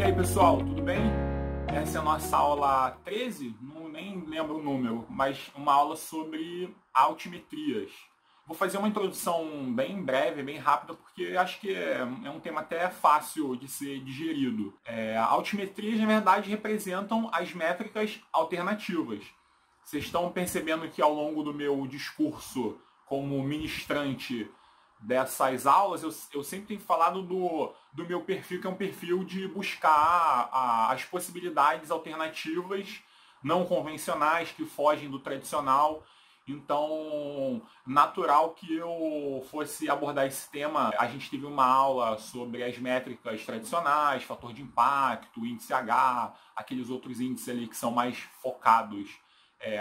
E aí pessoal, tudo bem? Essa é a nossa aula 13, nem lembro o número, mas uma aula sobre altimetrias. Vou fazer uma introdução bem breve, bem rápida, porque acho que é um tema até fácil de ser digerido. Altimetrias, na verdade, representam as métricas alternativas. Vocês estão percebendo que ao longo do meu discurso como ministrante dessas aulas, eu sempre tenho falado do meu perfil, que é um perfil de buscar as possibilidades alternativas, não convencionais, que fogem do tradicional. Então, natural que eu fosse abordar esse tema. A gente teve uma aula sobre as métricas tradicionais, fator de impacto, índice H, aqueles outros índices ali que são mais focados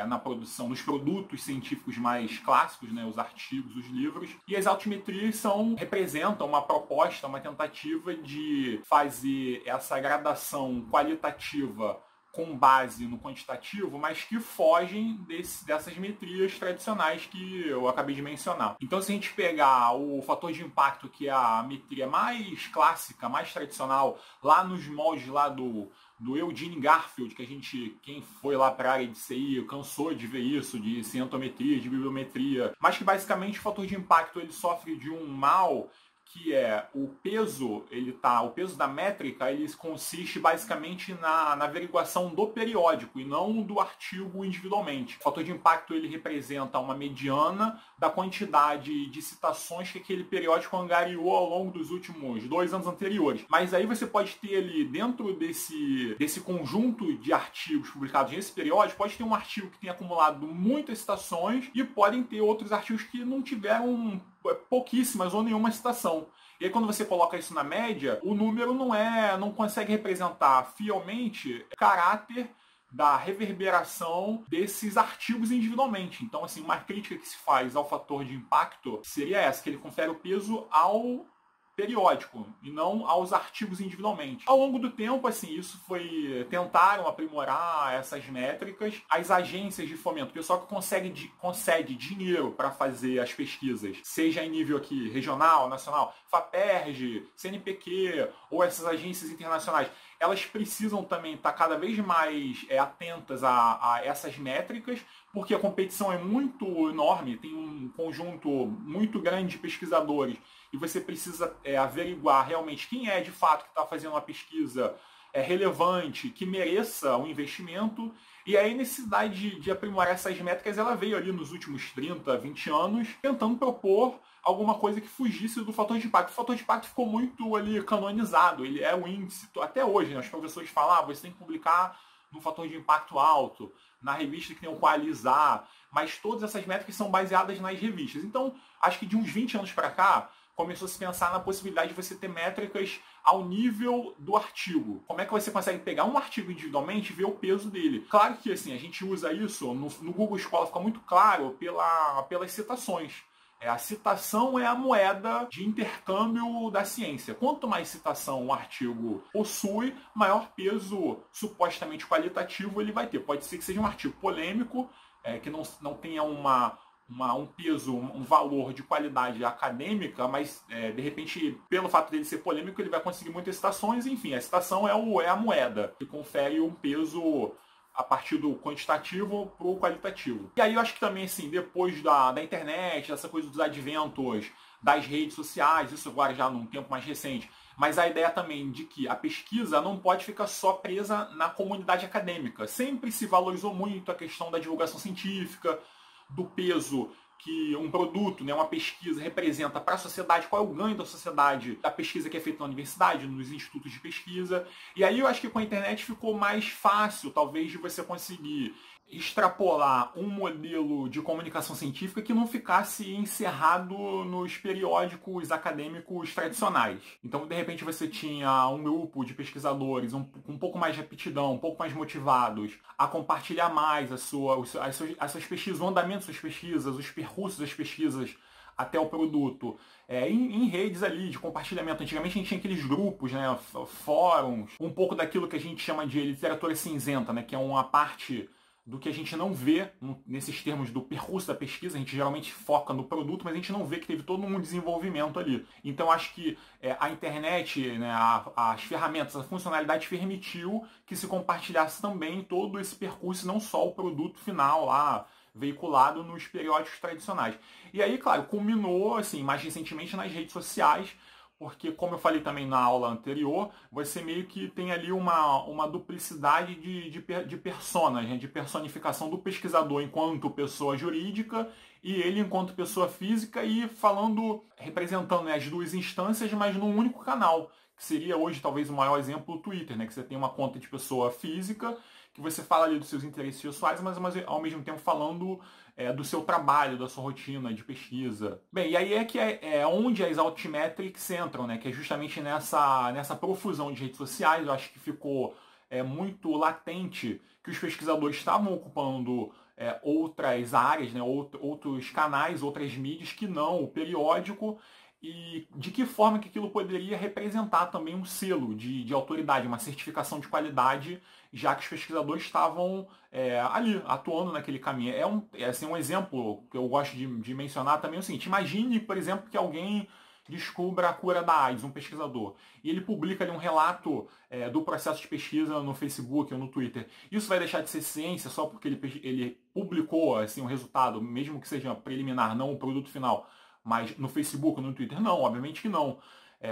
na produção, nos produtos científicos mais clássicos, né, os artigos, os livros. E as altimetrias representam uma proposta, uma tentativa de fazer essa gradação qualitativa com base no quantitativo, mas que fogem dessas metrias tradicionais que eu acabei de mencionar. Então, se a gente pegar o fator de impacto, que é a metria mais clássica, mais tradicional, lá nos moldes lá do Eugene Garfield, que quem foi lá para a área de CI cansou de ver isso, de cientometria, de bibliometria, mas que basicamente o fator de impacto ele sofre de um mal, que é o peso. O peso da métrica, ele consiste basicamente na averiguação do periódico e não do artigo individualmente. O fator de impacto ele representa uma mediana da quantidade de citações que aquele periódico angariou ao longo dos últimos 2 anos anteriores. Mas aí você pode ter ali, dentro desse conjunto de artigos publicados nesse periódico, pode ter um artigo que tem acumulado muitas citações e podem ter outros artigos que não tiveram pouquíssimas ou nenhuma citação. E aí, quando você coloca isso na média, o número não consegue representar fielmente o caráter da reverberação desses artigos individualmente. Então, assim, uma crítica que se faz ao fator de impacto seria essa, que ele confere o peso ao periódico e não aos artigos individualmente. Ao longo do tempo, assim, tentaram aprimorar essas métricas. As agências de fomento, o pessoal que concede dinheiro para fazer as pesquisas, seja em nível aqui regional, nacional, FAPERJ, CNPq ou essas agências internacionais, elas precisam também estar cada vez mais atentas a essas métricas, porque a competição é muito enorme, tem um conjunto muito grande de pesquisadores, e você precisa averiguar realmente quem é de fato que está fazendo uma pesquisa relevante, que mereça um investimento. E a necessidade de aprimorar essas métricas, ela veio ali nos últimos 30, 20 anos, tentando propor alguma coisa que fugisse do fator de impacto. O fator de impacto ficou muito ali canonizado, ele é o índice, até hoje, né, os professores falam, você tem que publicar no fator de impacto alto, na revista que tem o Qualizar, mas todas essas métricas são baseadas nas revistas. Então, acho que de uns 20 anos para cá, começou a se pensar na possibilidade de você ter métricas ao nível do artigo. Como é que você consegue pegar um artigo individualmente e ver o peso dele? Claro que assim, a gente usa isso, no Google Scholar fica muito claro pelas citações. A citação é a moeda de intercâmbio da ciência. Quanto mais citação um artigo possui, maior peso supostamente qualitativo ele vai ter. Pode ser que seja um artigo polêmico, que não tenha um peso, um valor de qualidade acadêmica, mas de repente, pelo fato dele ser polêmico, ele vai conseguir muitas citações. Enfim, a citação é a moeda que confere um peso a partir do quantitativo para o qualitativo. E aí eu acho que também, assim, depois da internet, essa coisa dos adventos das redes sociais, isso agora já num tempo mais recente, mas a ideia também de que a pesquisa não pode ficar só presa na comunidade acadêmica. Sempre se valorizou muito a questão da divulgação científica, do peso que um produto, né, uma pesquisa representa para a sociedade, qual é o ganho da sociedade da pesquisa que é feita na universidade, nos institutos de pesquisa. E aí eu acho que com a internet ficou mais fácil, talvez, de você conseguir extrapolar um modelo de comunicação científica que não ficasse encerrado nos periódicos acadêmicos tradicionais. Então, de repente, você tinha um grupo de pesquisadores um pouco mais de aptidão, um pouco mais motivados a compartilhar mais as suas pesquisas, o andamento das suas pesquisas, os percursos das pesquisas até o produto, em redes ali de compartilhamento. Antigamente a gente tinha aqueles grupos, né, fóruns, um pouco daquilo que a gente chama de literatura cinzenta, né, que é uma parte do que a gente não vê nesses termos do percurso da pesquisa. A gente geralmente foca no produto, mas a gente não vê que teve todo um desenvolvimento ali. Então acho que a internet, né, as ferramentas, a funcionalidade permitiu que se compartilhasse também todo esse percurso, não só o produto final lá veiculado nos periódicos tradicionais. E aí, claro, culminou assim, mais recentemente nas redes sociais, porque, como eu falei também na aula anterior, você meio que tem ali uma duplicidade de personas, né? De personificação do pesquisador enquanto pessoa jurídica e ele enquanto pessoa física e falando, representando, né, as duas instâncias, mas num único canal, que seria hoje talvez o maior exemplo o Twitter, né? Que você tem uma conta de pessoa física, que você fala ali dos seus interesses pessoais, mas ao mesmo tempo falando do seu trabalho, da sua rotina de pesquisa. Bem, e aí é onde as Altmetrics entram, né? Que é justamente nessa profusão de redes sociais. Eu acho que ficou muito latente que os pesquisadores estavam ocupando outras áreas, né? Outros canais, outras mídias que não o periódico, e de que forma que aquilo poderia representar também um selo de autoridade, uma certificação de qualidade, já que os pesquisadores estavam ali, atuando naquele caminho. Assim, um exemplo que eu gosto de mencionar também é o seguinte: imagine, por exemplo, que alguém descubra a cura da AIDS, um pesquisador, e ele publica ali um relato do processo de pesquisa no Facebook ou no Twitter. Isso vai deixar de ser ciência só porque ele publicou assim, um resultado, mesmo que seja preliminar, não o produto final, mas no Facebook, no Twitter? Não, obviamente que não.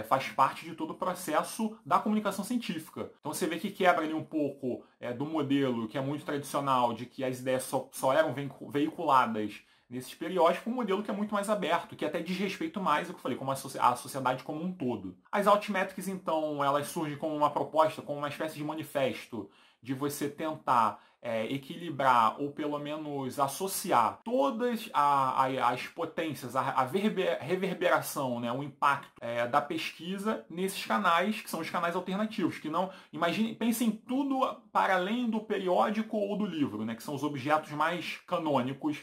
Faz parte de todo o processo da comunicação científica. Então você vê que quebra ali um pouco do modelo que é muito tradicional, de que as ideias só eram veiculadas nesses periódicos, um modelo que é muito mais aberto, que até diz respeito mais, o que eu falei, como a sociedade como um todo. As Altmetrics, então, elas surgem como uma proposta, como uma espécie de manifesto de você tentar equilibrar ou pelo menos associar todas as potências, a reverberação, né, o impacto da pesquisa nesses canais, que são os canais alternativos, que não, imagine, pensem tudo para além do periódico ou do livro, né, que são os objetos mais canônicos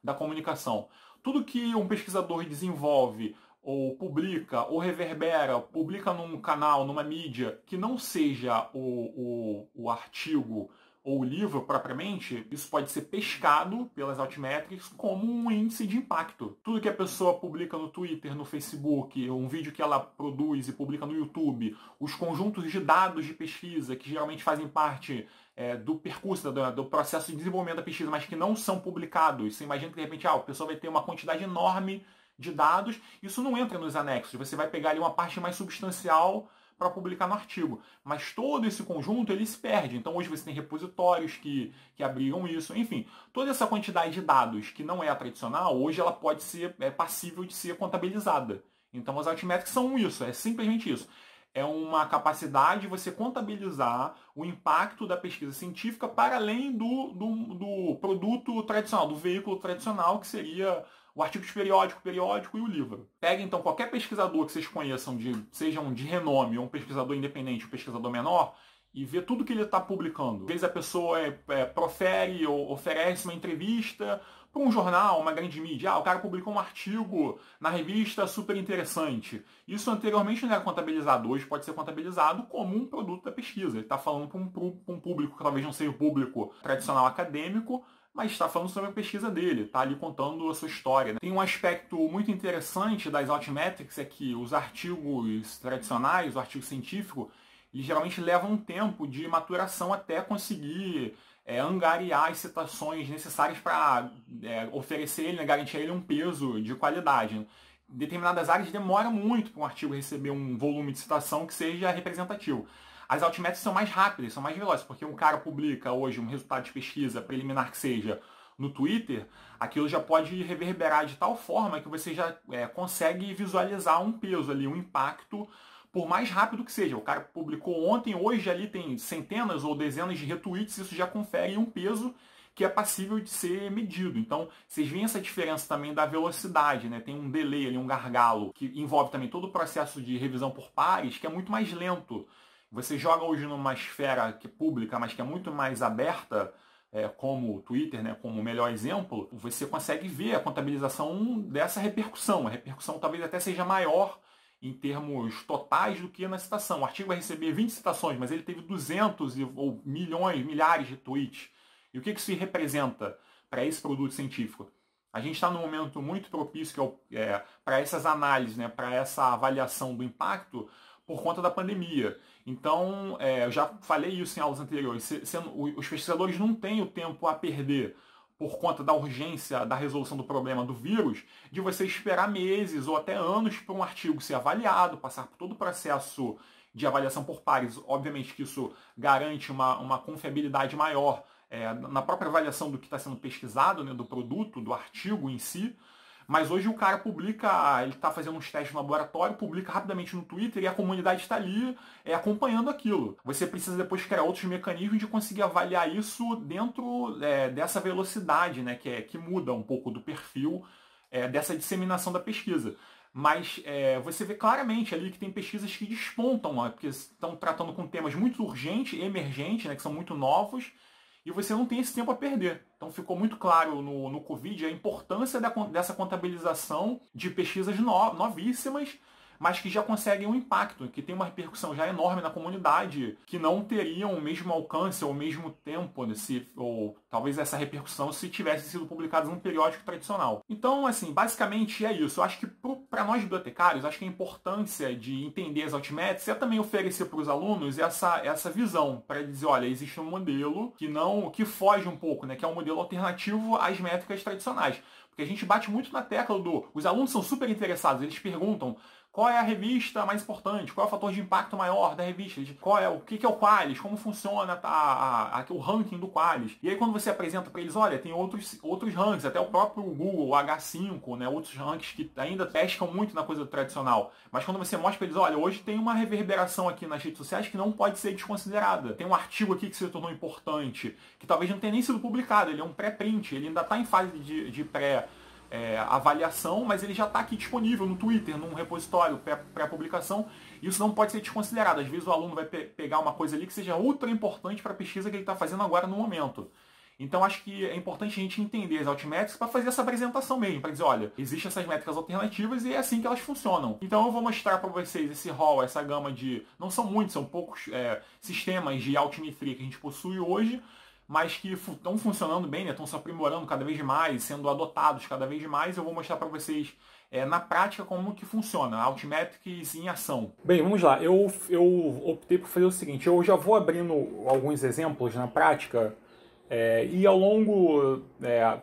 da comunicação. Tudo que um pesquisador desenvolve ou publica, ou reverbera, publica num canal, numa mídia, que não seja o artigo ou o livro propriamente, isso pode ser pescado pelas Altmetrics como um índice de impacto. Tudo que a pessoa publica no Twitter, no Facebook, um vídeo que ela produz e publica no YouTube, os conjuntos de dados de pesquisa, que geralmente fazem parte do percurso, do processo de desenvolvimento da pesquisa, mas que não são publicados. Você imagina que, de repente, a pessoa vai ter uma quantidade enorme de dados, isso não entra nos anexos, você vai pegar ali uma parte mais substancial para publicar no artigo. Mas todo esse conjunto, ele se perde. Então hoje você tem repositórios que abrigam isso. Enfim, toda essa quantidade de dados que não é a tradicional, hoje ela pode ser passível de ser contabilizada. Então as Altmetrics são isso, é simplesmente isso. É uma capacidade de você contabilizar o impacto da pesquisa científica para além do produto tradicional, do veículo tradicional, que seria o artigo de periódico, o periódico e o livro. Pega então qualquer pesquisador que vocês conheçam, sejam de renome, ou um pesquisador independente, um pesquisador menor, e vê tudo que ele está publicando. Às vezes a pessoa profere ou oferece uma entrevista para um jornal, uma grande mídia. O cara publicou um artigo na revista super interessante. Isso anteriormente não era contabilizado. Hoje pode ser contabilizado como um produto da pesquisa. Ele está falando para um público que talvez não seja o público tradicional acadêmico, mas está falando sobre a pesquisa dele, está ali contando a sua história. Né? Tem um aspecto muito interessante das Altmetrics, é que os artigos tradicionais, o artigo científico, eles geralmente levam um tempo de maturação até conseguir angariar as citações necessárias para oferecer ele, né, garantir a ele um peso de qualidade. Em determinadas áreas demora muito para um artigo receber um volume de citação que seja representativo. As Altmetrics são mais rápidas, são mais velozes, porque um cara publica hoje um resultado de pesquisa preliminar que seja no Twitter, aquilo já pode reverberar de tal forma que você já consegue visualizar um peso ali, um impacto, por mais rápido que seja. O cara publicou ontem, hoje ali tem centenas ou dezenas de retweets, isso já confere um peso que é passível de ser medido. Então, vocês veem essa diferença também da velocidade, né? Tem um delay ali, um gargalo, que envolve também todo o processo de revisão por pares, que é muito mais lento. Você joga hoje numa esfera que é pública, mas que é muito mais aberta, como o Twitter, né, como o melhor exemplo, você consegue ver a contabilização dessa repercussão. A repercussão talvez até seja maior em termos totais do que na citação. O artigo vai receber 20 citações, mas ele teve 200 ou milhões, milhares de tweets. E o que isso representa para esse produto científico? A gente está num momento muito propício para essas análises, né, para essa avaliação do impacto por conta da pandemia. Então, eu já falei isso em aulas anteriores, os pesquisadores não têm o tempo a perder por conta da urgência da resolução do problema do vírus, de você esperar meses ou até anos para um artigo ser avaliado, passar por todo o processo de avaliação por pares. Obviamente que isso garante uma confiabilidade maior na própria avaliação do que está sendo pesquisado, né, do produto, do artigo em si. Mas hoje o cara publica, ele está fazendo uns testes no laboratório, publica rapidamente no Twitter e a comunidade está ali acompanhando aquilo. Você precisa depois criar outros mecanismos de conseguir avaliar isso dentro dessa velocidade, né, que muda um pouco do perfil dessa disseminação da pesquisa. Mas você vê claramente ali que tem pesquisas que despontam, porque estão tratando com temas muito urgentes e emergentes, né, que são muito novos, e você não tem esse tempo a perder. Então ficou muito claro no Covid a importância dessa contabilização de pesquisas novíssimas, mas que já conseguem um impacto, que tem uma repercussão já enorme na comunidade, que não teriam o mesmo alcance ou o mesmo tempo, ou talvez essa repercussão se tivesse sido publicadas num periódico tradicional. Então, assim, basicamente é isso. Eu acho que para nós bibliotecários, acho que a importância de entender as altmétricas é também oferecer para os alunos essa visão, para dizer, olha, existe um modelo que foge um pouco, né, que é um modelo alternativo às métricas tradicionais. Porque a gente bate muito na tecla os alunos são super interessados, eles perguntam qual é a revista mais importante, qual é o fator de impacto maior da revista, o que é o Qualis, como funciona o ranking do Qualis. E aí quando você apresenta para eles, olha, tem outros rankings, até o próprio Google, o H5, né, outros rankings que ainda pescam muito na coisa tradicional. Mas quando você mostra para eles, olha, hoje tem uma reverberação aqui nas redes sociais que não pode ser desconsiderada. Tem um artigo aqui que se tornou importante, que talvez não tenha nem sido publicado, ele é um pré-print, ele ainda está em fase de avaliação, mas ele já está aqui disponível no Twitter, num repositório pré-publicação. Isso não pode ser desconsiderado. Às vezes o aluno vai pegar uma coisa ali que seja ultra importante para a pesquisa que ele está fazendo agora no momento. Então acho que é importante a gente entender as altmétricas para fazer essa apresentação mesmo, para dizer, olha, existem essas métricas alternativas e é assim que elas funcionam. Então eu vou mostrar para vocês esse hall, essa gama de... Não são muitos, são poucos sistemas de altimetria que a gente possui hoje, mas que estão funcionando bem, né? Estão se aprimorando cada vez mais, sendo adotados cada vez mais. Eu vou mostrar para vocês na prática como que funciona, Altmetrics em ação. Bem, vamos lá. Eu optei por fazer o seguinte, eu já vou abrindo alguns exemplos na prática e ao longo,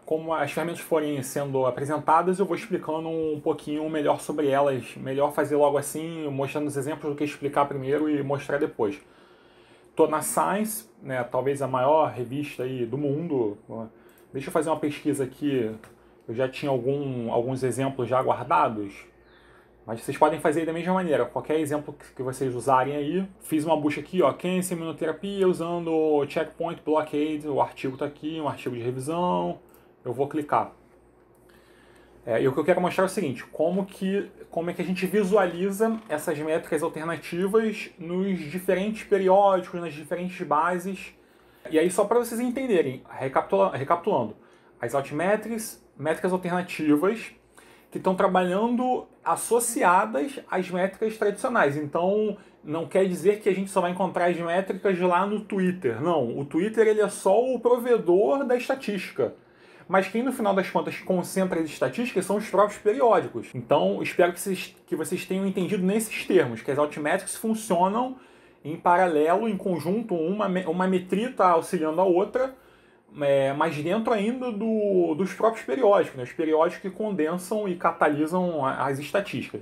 como as ferramentas forem sendo apresentadas, eu vou explicando um pouquinho melhor sobre elas. Melhor fazer logo assim, mostrando os exemplos do que explicar primeiro e mostrar depois. Estou na Science, né, talvez a maior revista aí do mundo. Deixa eu fazer uma pesquisa aqui. Eu já tinha alguns exemplos já guardados, mas vocês podem fazer da mesma maneira. Qualquer exemplo que vocês usarem aí. Fiz uma busca aqui, ó, Cancer Imunoterapia usando Checkpoint Blockade. O artigo está aqui, um artigo de revisão. Eu vou clicar. E o que eu quero mostrar é o seguinte, como é que a gente visualiza essas métricas alternativas nos diferentes periódicos, nas diferentes bases. E aí só para vocês entenderem, recapitulando, as altmétricas, métricas alternativas que estão trabalhando associadas às métricas tradicionais. Então, não quer dizer que a gente só vai encontrar as métricas lá no Twitter. Não, o Twitter ele é só o provedor da estatística. Mas quem, no final das contas, concentra as estatísticas são os próprios periódicos. Então, espero que vocês tenham entendido nesses termos, que as altmétricas funcionam em paralelo, em conjunto, uma metria está auxiliando a outra, mas dentro ainda dos próprios periódicos, né? Os periódicos que condensam e catalisam as estatísticas.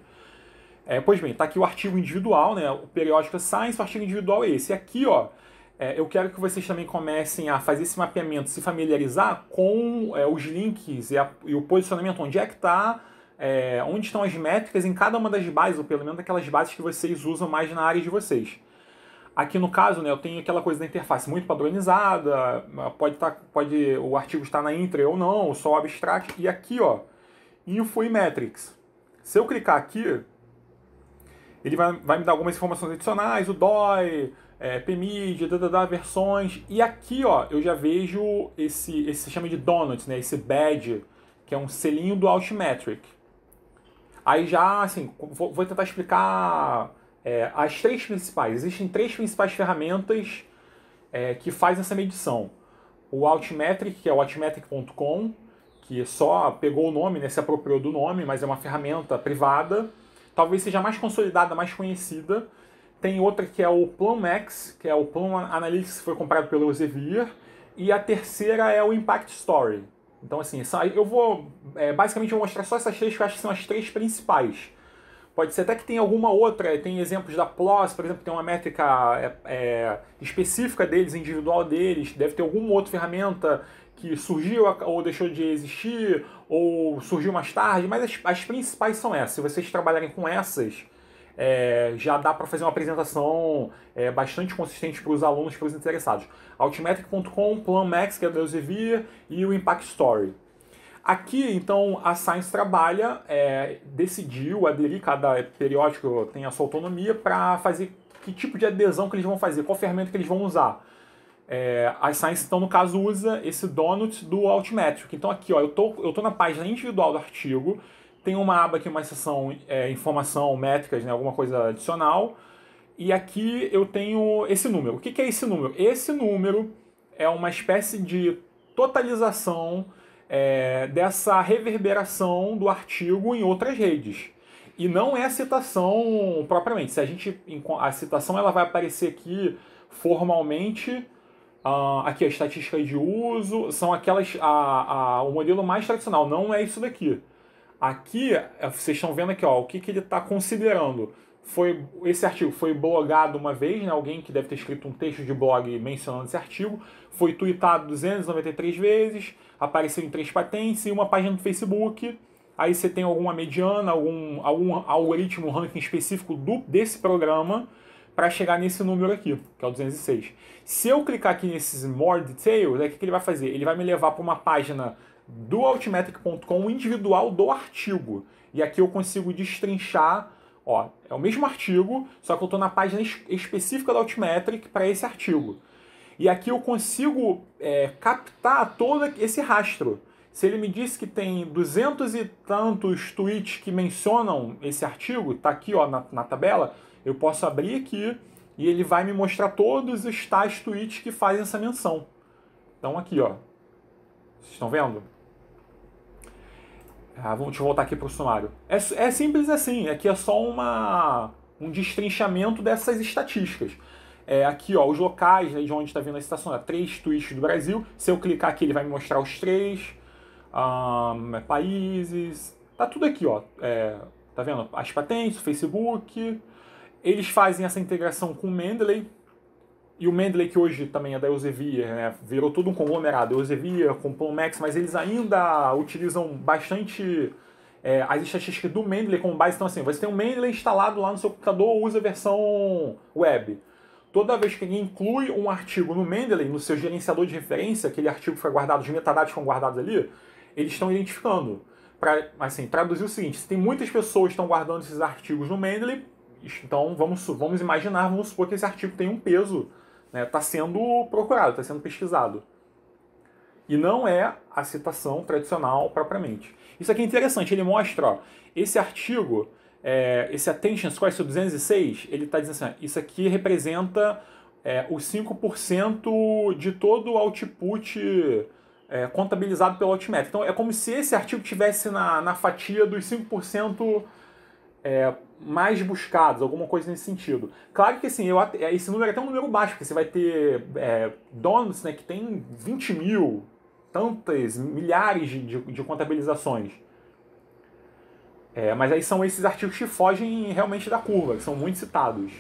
Pois bem, está aqui o artigo individual, né? O periódico Science, o artigo individual é esse. E aqui, ó, eu quero que vocês também comecem a fazer esse mapeamento, se familiarizar com os links e o posicionamento, onde é que está, onde estão as métricas em cada uma das bases, ou pelo menos aquelas bases que vocês usam mais na área de vocês. Aqui no caso, né, eu tenho aquela coisa da interface muito padronizada, o artigo está na intro ou não, só o abstract, e aqui, ó, Info e Metrics. Se eu clicar aqui, ele vai me dar algumas informações adicionais, o DOI, PMID, versões, e aqui, ó, eu já vejo esse se chama de Donuts, né, esse badge, que é um selinho do Altmetric. Aí já, assim, vou tentar explicar as três principais. Existem três principais ferramentas que fazem essa medição. o Altmetric, que é o altmetric.com, que só pegou o nome, né, se apropriou do nome, mas é uma ferramenta privada. Talvez seja mais consolidada, mais conhecida. Tem outra que é o PlumX, que é o Plum Analytics, que foi comprado pelo Elsevier. E a terceira é o Impact Story. Então, assim, eu vou basicamente vou mostrar só essas três, que eu acho que são as três principais. Pode ser até que tenha alguma outra, tem exemplos da PLOS, por exemplo, tem uma métrica específica deles, individual deles, deve ter alguma outra ferramenta que surgiu ou deixou de existir, ou surgiu mais tarde, mas as principais são essas. Se vocês trabalharem com essas, já dá para fazer uma apresentação bastante consistente para os alunos, para os interessados. Altmetric.com, PlumX, que é do Elsevier, e o Impact Story. Aqui, então, a Science trabalha, decidiu aderir, cada periódico tem a sua autonomia, para fazer que tipo de adesão que eles vão fazer, qual ferramenta que eles vão usar. A Science, então, no caso, usa esse donut do Altmetric. Então, aqui, ó, eu tô na página individual do artigo, tem uma aba aqui, uma seção informação, métricas, né, alguma coisa adicional, e aqui eu tenho esse número. O que é esse número? Esse número é uma espécie de totalização dessa reverberação do artigo em outras redes. E não é a citação propriamente. A citação ela vai aparecer aqui formalmente. Aqui a estatística de uso são aquelas. O modelo mais tradicional, não é isso daqui. Aqui, vocês estão vendo aqui, ó, o que ele está considerando. Esse artigo foi blogado uma vez, né? Alguém que deve ter escrito um texto de blog mencionando esse artigo. Foi tweetado 293 vezes, apareceu em 3 patentes e uma página do Facebook. Aí você tem alguma mediana, algum algoritmo, ranking específico desse programa para chegar nesse número aqui, que é o 206. Se eu clicar aqui nesses More Details, o que ele vai fazer? Ele vai me levar para uma página do altmetric.com individual do artigo. E aqui eu consigo destrinchar, ó, é o mesmo artigo, só que eu estou na página específica do Altmetric para esse artigo. E aqui eu consigo captar todo esse rastro. Se ele me disse que tem 200 e tantos tweets que mencionam esse artigo, tá aqui, ó, na tabela, eu posso abrir aqui e ele vai me mostrar todos os tais tweets que fazem essa menção. Então aqui, ó. Vocês estão vendo? Deixa eu voltar aqui para o sumário. É simples assim, aqui é só um destrinchamento dessas estatísticas. Aqui, ó, os locais, né, de onde está vindo a citação, 3 tweets do Brasil. Se eu clicar aqui, ele vai me mostrar os 3 países. Tá tudo aqui, ó. Tá vendo? As patentes, o Facebook. Eles fazem essa integração com o Mendeley. E o Mendeley, que hoje também é da Elsevier, né, virou tudo um conglomerado. Elsevier com PlumX, mas eles ainda utilizam bastante as estatísticas do Mendeley como base. Então, assim, você tem um Mendeley instalado lá no seu computador, usa a versão web. Toda vez que alguém inclui um artigo no Mendeley, no seu gerenciador de referência, aquele artigo que foi guardado, os metadados foram guardados ali, eles estão identificando. Para, assim, traduzir o seguinte, se tem muitas pessoas que estão guardando esses artigos no Mendeley, então vamos imaginar, vamos supor que esse artigo tem um peso, está sendo procurado, está sendo pesquisado. E não é a citação tradicional propriamente. Isso aqui é interessante, ele mostra, ó, esse artigo, esse Attention Score, esse 206, ele está dizendo assim, isso aqui representa os 5% de todo o output contabilizado pelo Altmetric. Então é como se esse artigo estivesse na fatia dos 5% mais buscados, alguma coisa nesse sentido. Claro que assim, esse número é até um número baixo, porque você vai ter donos, né, que tem 20 mil, tantas, milhares de contabilizações. Mas aí são esses artigos que fogem realmente da curva, que são muito citados.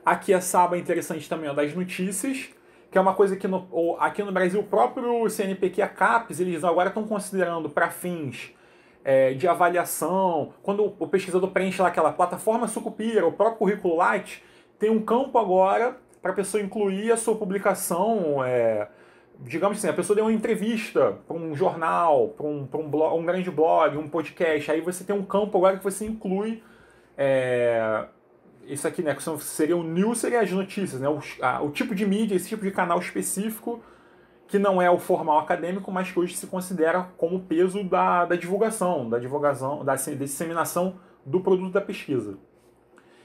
Aqui essa aba é interessante também, ó, das notícias, que é uma coisa que aqui no Brasil o próprio CNPq e a CAPES, eles agora estão considerando para fins de avaliação, quando o pesquisador preenche lá aquela plataforma Sucupira, o próprio currículo Lattes, tem um campo agora para a pessoa incluir a sua publicação, digamos assim, a pessoa deu uma entrevista para um jornal, para um blog, um grande blog, um podcast, aí você tem um campo agora que você inclui isso aqui, né, que seria o news, seria as notícias, né, o tipo de mídia, esse tipo de canal específico, que não é o formal acadêmico, mas que hoje se considera como peso da divulgação, da disseminação do produto da pesquisa.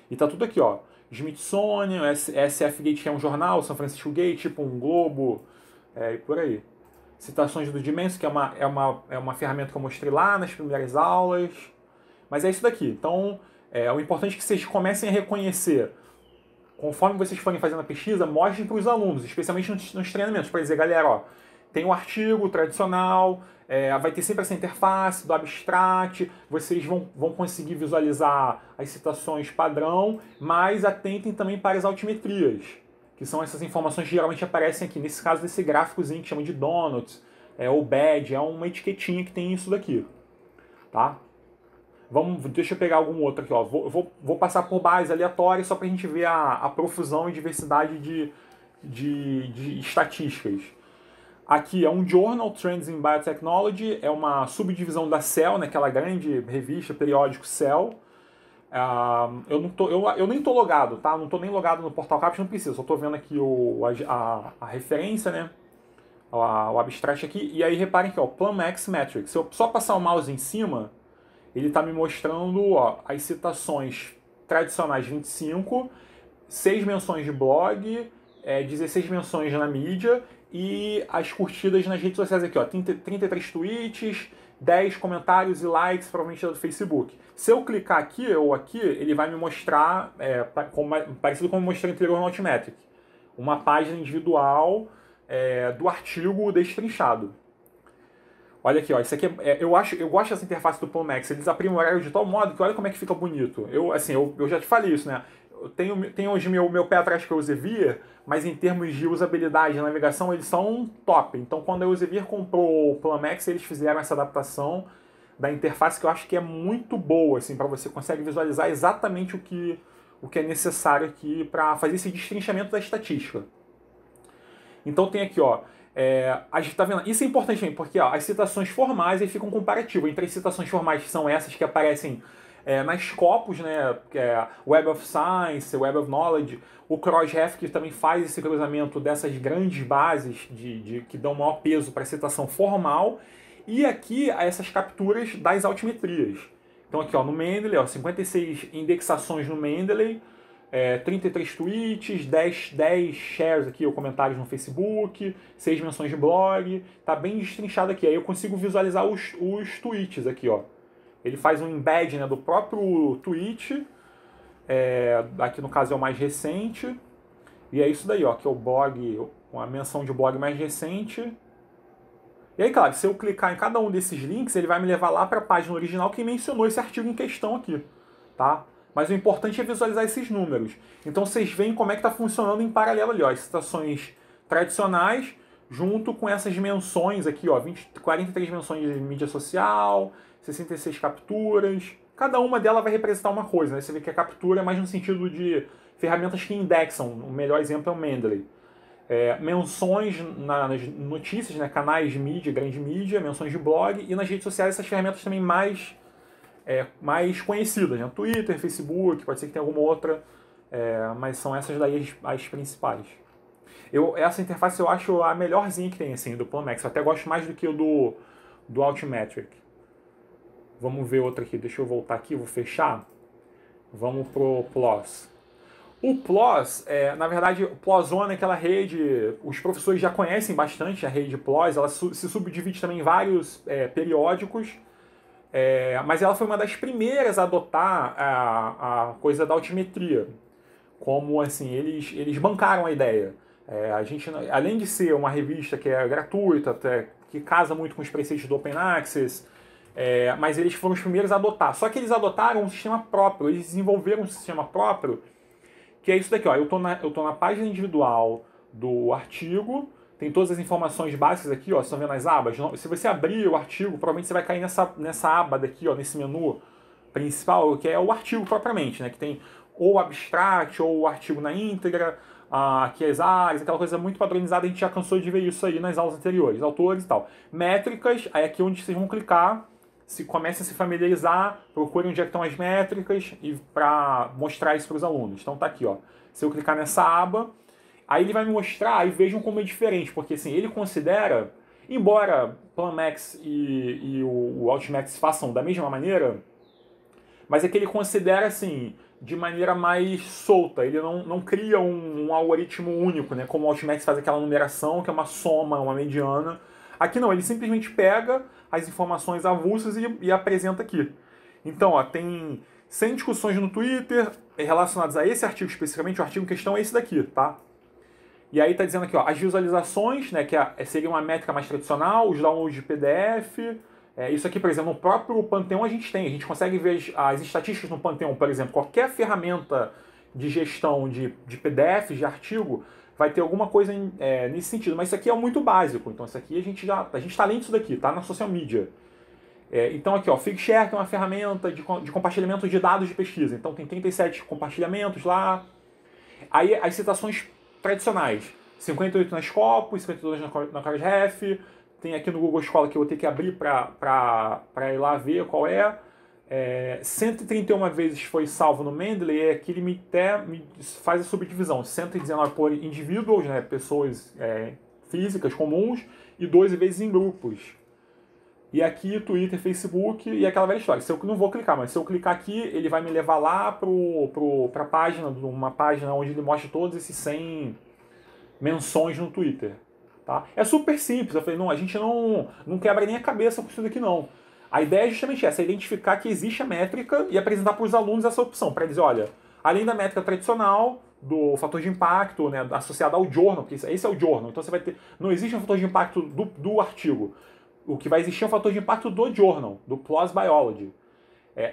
E tá tudo aqui, ó. Smithsonian, SF Gate, que é um jornal, São Francisco Gate, tipo um Globo, e por aí. citações do Dimension, que é uma ferramenta que eu mostrei lá nas primeiras aulas. Mas é isso daqui. Então, o importante é que vocês comecem a reconhecer, conforme vocês forem fazendo a pesquisa, mostrem para os alunos, especialmente nos treinamentos, para dizer, galera, ó, tem o artigo tradicional, vai ter sempre essa interface do abstract, vocês vão conseguir visualizar as citações padrão, mas atentem também para as altimetrias, que são essas informações que geralmente aparecem aqui. Nesse caso, desse gráficozinho que chama de donuts, ou badge, é uma etiquetinha que tem isso daqui. Tá? Deixa eu pegar algum outro aqui. Ó. Vou passar por bases aleatórias só para a gente ver a profusão e diversidade de estatísticas. Aqui é um Journal Trends in Biotechnology, é uma subdivisão da Cell, né, aquela grande revista periódico Cell. Eu nem estou logado, tá? Não estou nem logado no Portal Caption, não precisa, só estou vendo aqui a referência, né? O abstract aqui. E aí reparem que o PlumX Metrics. Se eu só passar o mouse em cima, ele está me mostrando as citações tradicionais 25, 6 menções de blog, 16 menções na mídia e as curtidas nas redes sociais aqui, 33 tweets, 10 comentários e likes, provavelmente do Facebook. Se eu clicar aqui ou aqui, ele vai me mostrar, parecido com eu mostrei anterior no Altmetric, uma página individual do artigo destrinchado. Olha aqui, isso aqui eu gosto dessa interface do PlumX, eles aprimoraram de tal modo que olha como é que fica bonito. Eu já te falei isso, né? Eu tenho hoje meu pé atrás que é o Elsevier, mas em termos de usabilidade e navegação eles são top. Então quando a Elsevier comprou o PlumX, eles fizeram essa adaptação da interface que eu acho que é muito boa, assim, para você conseguir visualizar exatamente o que é necessário aqui para fazer esse destrinchamento da estatística. Então tem aqui, a gente tá vendo, isso é importante também, porque as citações formais aí ficam comparativas entre as citações formais que são essas que aparecem nas Scopus, né, que é Web of Science, Web of Knowledge, o Crossref que também faz esse cruzamento dessas grandes bases que dão maior peso para a citação formal, e aqui essas capturas das altimetrias. Então aqui no Mendeley, 56 indexações no Mendeley, 33 tweets, 10 shares aqui, ou comentários no Facebook, 6 menções de blog, tá bem destrinchado aqui. Aí eu consigo visualizar os tweets aqui, Ele faz um embed, né, do próprio tweet, aqui no caso é o mais recente, e é isso daí, que é o blog, uma menção de blog mais recente. E aí, claro, se eu clicar em cada um desses links, ele vai me levar lá para a página original que mencionou esse artigo em questão aqui, tá? Mas o importante é visualizar esses números. Então vocês veem como é que está funcionando em paralelo ali, as citações tradicionais, junto com essas menções aqui, 43 menções de mídia social, 66 capturas. Cada uma delas vai representar uma coisa, né? Você vê que a captura é mais no sentido de ferramentas que indexam. O melhor exemplo é o Mendeley. Menções nas notícias, né? Canais de mídia, grande mídia, menções de blog, e nas redes sociais essas ferramentas também mais conhecidas, né? Twitter, Facebook, pode ser que tenha alguma outra, mas são essas daí as principais. Essa interface eu acho a melhorzinha que tem, assim, do PlumX. Eu até gosto mais do que o do Altmetric. Vamos ver outra aqui. Deixa eu voltar aqui, vou fechar. Vamos pro PLOS. O PLOS, na verdade, o PLOS-One é aquela rede, os professores já conhecem bastante a rede PLOS, ela se subdivide também em vários periódicos, mas ela foi uma das primeiras a adotar a coisa da altimetria. Como, assim, eles bancaram a ideia. A gente, além de ser uma revista que é gratuita, que casa muito com os preceitos do Open Access, mas eles foram os primeiros a adotar. Só que eles adotaram um sistema próprio, eles desenvolveram um sistema próprio, que é isso daqui, eu tô na página individual do artigo, tem todas as informações básicas aqui, vocês estão vendo as abas? Se você abrir o artigo, provavelmente você vai cair nessa aba daqui, nesse menu principal, que é o artigo propriamente, né? Que tem ou o abstract, ou o artigo na íntegra, aqui as áreas, aquela coisa muito padronizada, a gente já cansou de ver isso aí nas aulas anteriores, autores e tal. Métricas, aí aqui onde vocês vão clicar, comecem a se familiarizar, procurem onde estão as métricas e para mostrar isso para os alunos. Então tá aqui, se eu clicar nessa aba, aí ele vai me mostrar, e vejam como é diferente, porque assim, ele considera, embora PlumX e o Altmetric façam da mesma maneira, mas é que ele considera assim, de maneira mais solta, ele não cria um algoritmo único, né? Como o Altmetric faz aquela numeração, que é uma soma, uma mediana. Aqui não, ele simplesmente pega as informações avulsas e apresenta aqui. Então, ó, tem 100 discussões no Twitter relacionadas a esse artigo especificamente. O artigo em questão é esse daqui, tá? E aí tá dizendo aqui, ó, as visualizações, né, que seria uma métrica mais tradicional, os downloads de PDF. Isso aqui, por exemplo, no próprio Pantheon a gente consegue ver as estatísticas no Pantheon, por exemplo, qualquer ferramenta de gestão de PDF, de artigo, vai ter alguma coisa nesse sentido. Mas isso aqui é muito básico, então isso aqui a gente está além disso daqui, tá na social media. Então aqui, ó, Figshare, que é uma ferramenta de compartilhamento de dados de pesquisa. Então tem 37 compartilhamentos lá. Aí as citações tradicionais, 58 na Scopus, 52 na CorusRef, tem aqui no Google Scholar que eu vou ter que abrir para ir lá ver qual é. 131 vezes foi salvo no Mendeley, aqui ele me faz a subdivisão, 119 por indivíduos, né, pessoas físicas comuns, e 12 vezes em grupos. E aqui Twitter, Facebook e aquela velha história. Eu não vou clicar, mas se eu clicar aqui, ele vai me levar lá para a página, uma página onde ele mostra todos esses 100 menções no Twitter. Tá? É super simples. Eu falei, não, a gente não quebra nem a cabeça com isso daqui não. A ideia é justamente essa, é identificar que existe a métrica e apresentar para os alunos essa opção, para dizer, olha, além da métrica tradicional, do fator de impacto, né, associado ao journal, porque esse é o journal, então você vai ter, não existe um fator de impacto do artigo. O que vai existir é um fator de impacto do journal, do PLOS Biology.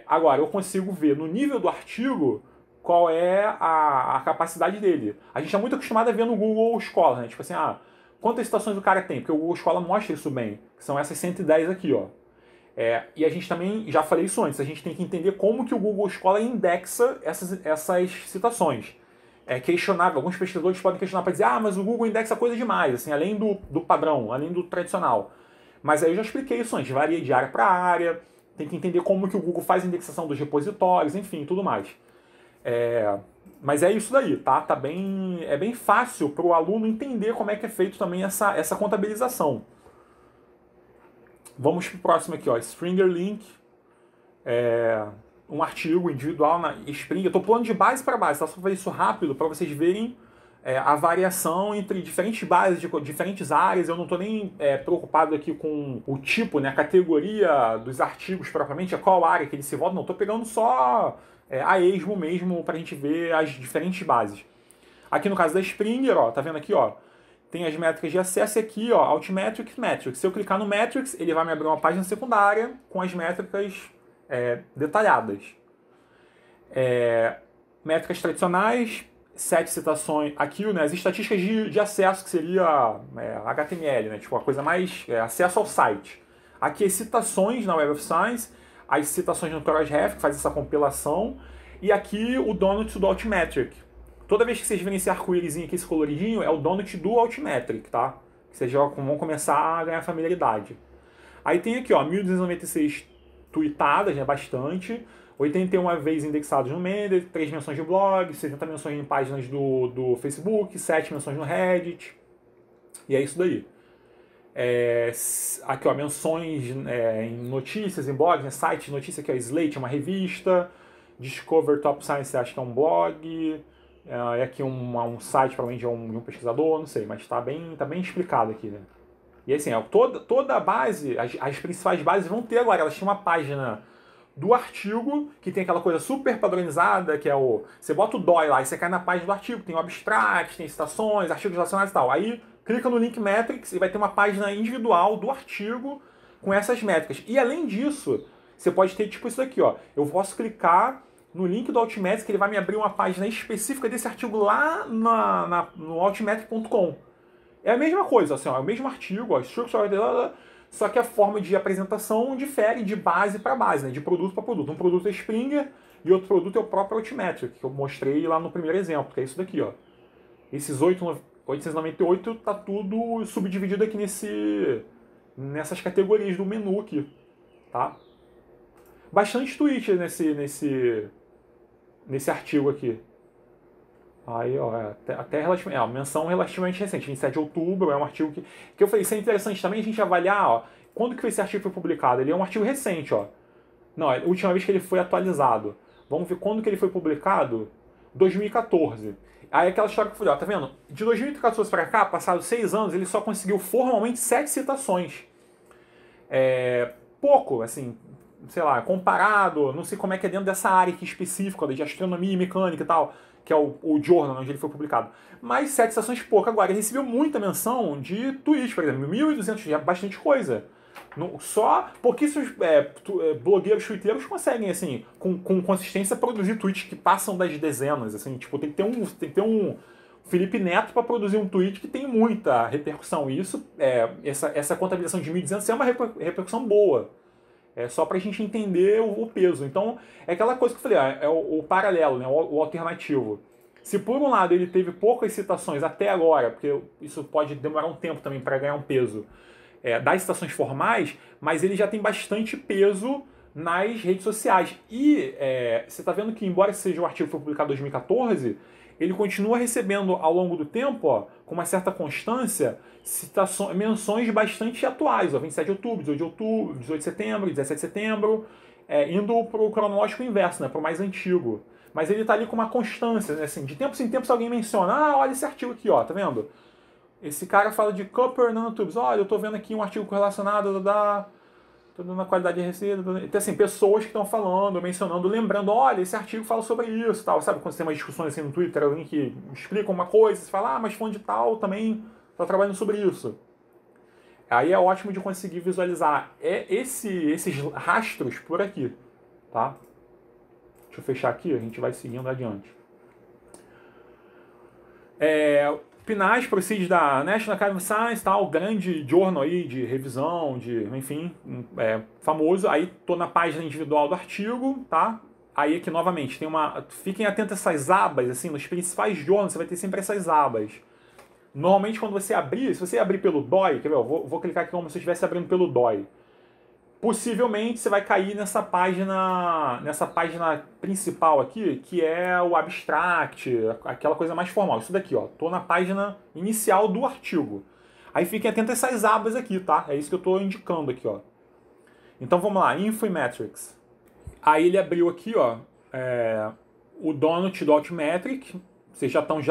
Agora, eu consigo ver no nível do artigo qual é a capacidade dele. A gente está muito acostumado a ver no Google Scholar, né? Tipo assim, quantas citações o cara tem? Porque o Google Scholar mostra isso bem, que são essas 110 aqui, ó. E a gente também, já falei isso antes, a gente tem que entender como que o Google Scholar indexa essas citações. É questionável, alguns pesquisadores podem questionar para dizer, mas o Google indexa coisa demais, assim, além do padrão, além do tradicional. Mas aí eu já expliquei isso antes, varia de área para área, tem que entender como que o Google faz a indexação dos repositórios, enfim, tudo mais. Mas é isso daí, tá? É bem fácil para o aluno entender como é que é feito também essa contabilização. Vamos para o próximo aqui, ó, Springer Link, um artigo individual na Springer. Estou pulando de base para base, tá? Só fazer isso rápido para vocês verem a variação entre diferentes bases de diferentes áreas. Eu não estou nem preocupado aqui com o tipo, né, a categoria dos artigos propriamente, qual área que ele se volta. Não, estou pegando só a esmo mesmo para a gente ver as diferentes bases. Aqui no caso da Springer, ó, tá vendo aqui, ó, tem as métricas de acesso aqui, ó, Altmetrics, Metrics. Se eu clicar no Metrics, ele vai me abrir uma página secundária com as métricas detalhadas. Métricas tradicionais, 7 citações aqui, né, as estatísticas de acesso, que seria HTML, né, tipo a coisa mais acesso ao site. Aqui as citações na Web of Science, as citações no CorusRef, que faz essa compilação, e aqui o donut do Altmetric. Toda vez que vocês verem esse arco-írisinho aqui, esse coloridinho, é o donut do Altmetric, tá? Vocês já vão começar a ganhar familiaridade. Aí tem aqui, ó, 1.296 tweetadas, né, bastante. 81 vezes indexados no Mendeley, 3 menções de blog, 70 menções em páginas do Facebook, 7 menções no Reddit. E é isso daí. Aqui, ó, menções em notícias, em blogs, né, site de notícia, que é Slate, é uma revista. Discover Top Science, acho que é um blog. Aqui um site, provavelmente, de um pesquisador, não sei, mas está bem explicado aqui, né? E assim, toda a base, as principais bases vão ter agora, elas têm uma página do artigo, que tem aquela coisa super padronizada, que é você bota o DOI lá e você cai na página do artigo, tem o abstract, tem citações, artigos relacionados e tal. Aí clica no link Metrics e vai ter uma página individual do artigo com essas métricas. E além disso, você pode ter tipo isso daqui, ó. Eu posso clicar no link do Altmetric, que ele vai me abrir uma página específica desse artigo lá no altmetric.com. É a mesma coisa, assim, ó, é o mesmo artigo, ó, só que a forma de apresentação difere de base para base, né, de produto para produto. Um produto é Springer e outro produto é o próprio Altmetric, que eu mostrei lá no primeiro exemplo, que é isso daqui, ó. Esses 898 tá tudo subdividido aqui nessas categorias do menu aqui, tá? Bastante tweet nesse artigo aqui. Aí, ó, até relativamente, uma menção relativamente recente, 27 de outubro, é um artigo que eu falei, isso é interessante também a gente avaliar, ó, quando que esse artigo foi publicado. Ele é um artigo recente, ó. Não, é a última vez que ele foi atualizado. Vamos ver quando que ele foi publicado? 2014. Aí aquela história que eu falei, ó, tá vendo? De 2014 para cá, passados 6 anos, ele só conseguiu formalmente 7 citações. Pouco, assim, sei lá, comparado, não sei como é que é dentro dessa área aqui específica, de astronomia e mecânica e tal, que é o journal onde ele foi publicado. Mas 7 citações pouco. Agora, ele recebeu muita menção de tweets, por exemplo, 1.200, é bastante coisa. Só pouquíssimos blogueiros twitteiros conseguem, assim, com consistência, produzir tweets que passam das dezenas, assim, tipo, tem que ter um Felipe Neto para produzir um tweet que tem muita repercussão. E isso, essa contabilização de 1.200 é uma repercussão boa. É só pra gente entender o peso. Então, é aquela coisa que eu falei, é o paralelo, né, o alternativo. Se por um lado ele teve poucas citações até agora, porque isso pode demorar um tempo também para ganhar um peso, das citações formais, mas ele já tem bastante peso nas redes sociais. E você está vendo que, embora seja um artigo que foi publicado em 2014, ele continua recebendo ao longo do tempo, ó, com uma certa constância, menções bastante atuais. Ó, 27 de outubro, 18 de outubro, 18 de setembro, 17 de setembro, indo para o cronológico inverso, né, para o mais antigo. Mas ele está ali com uma constância, né, assim, de tempos em tempos alguém menciona, olha esse artigo aqui, ó, tá vendo? Esse cara fala de Copper nanotubes. Olha, eu tô vendo aqui um artigo correlacionado tô dando a qualidade de receita. Então, assim, pessoas que estão falando, mencionando, lembrando, olha, esse artigo fala sobre isso, tal. Sabe quando você tem umas discussões assim no Twitter, alguém que explica uma coisa, você fala, mas fulano de tal também tá trabalhando sobre isso. Aí é ótimo de conseguir visualizar esses rastros por aqui, tá? Deixa eu fechar aqui, a gente vai seguindo adiante. PNAS Proceeds da National Academy of Science, tal, grande journal aí de revisão, enfim, famoso. Aí tô na página individual do artigo, tá? Aí aqui novamente tem fiquem atentos a essas abas, assim, nos principais journals você vai ter sempre essas abas. Normalmente quando você abrir, se você abrir pelo DOI, quer ver? Eu vou clicar aqui como se eu estivesse abrindo pelo DOI. Possivelmente você vai cair nessa página principal aqui, que é o abstract, aquela coisa mais formal. Isso daqui, ó. Tô na página inicial do artigo. Aí fiquem atentos a essas abas aqui, tá? É isso que eu tô indicando aqui, ó. Então vamos lá, Info e Metrics. Aí ele abriu aqui, ó, o donut do Altmetric. Vocês já estão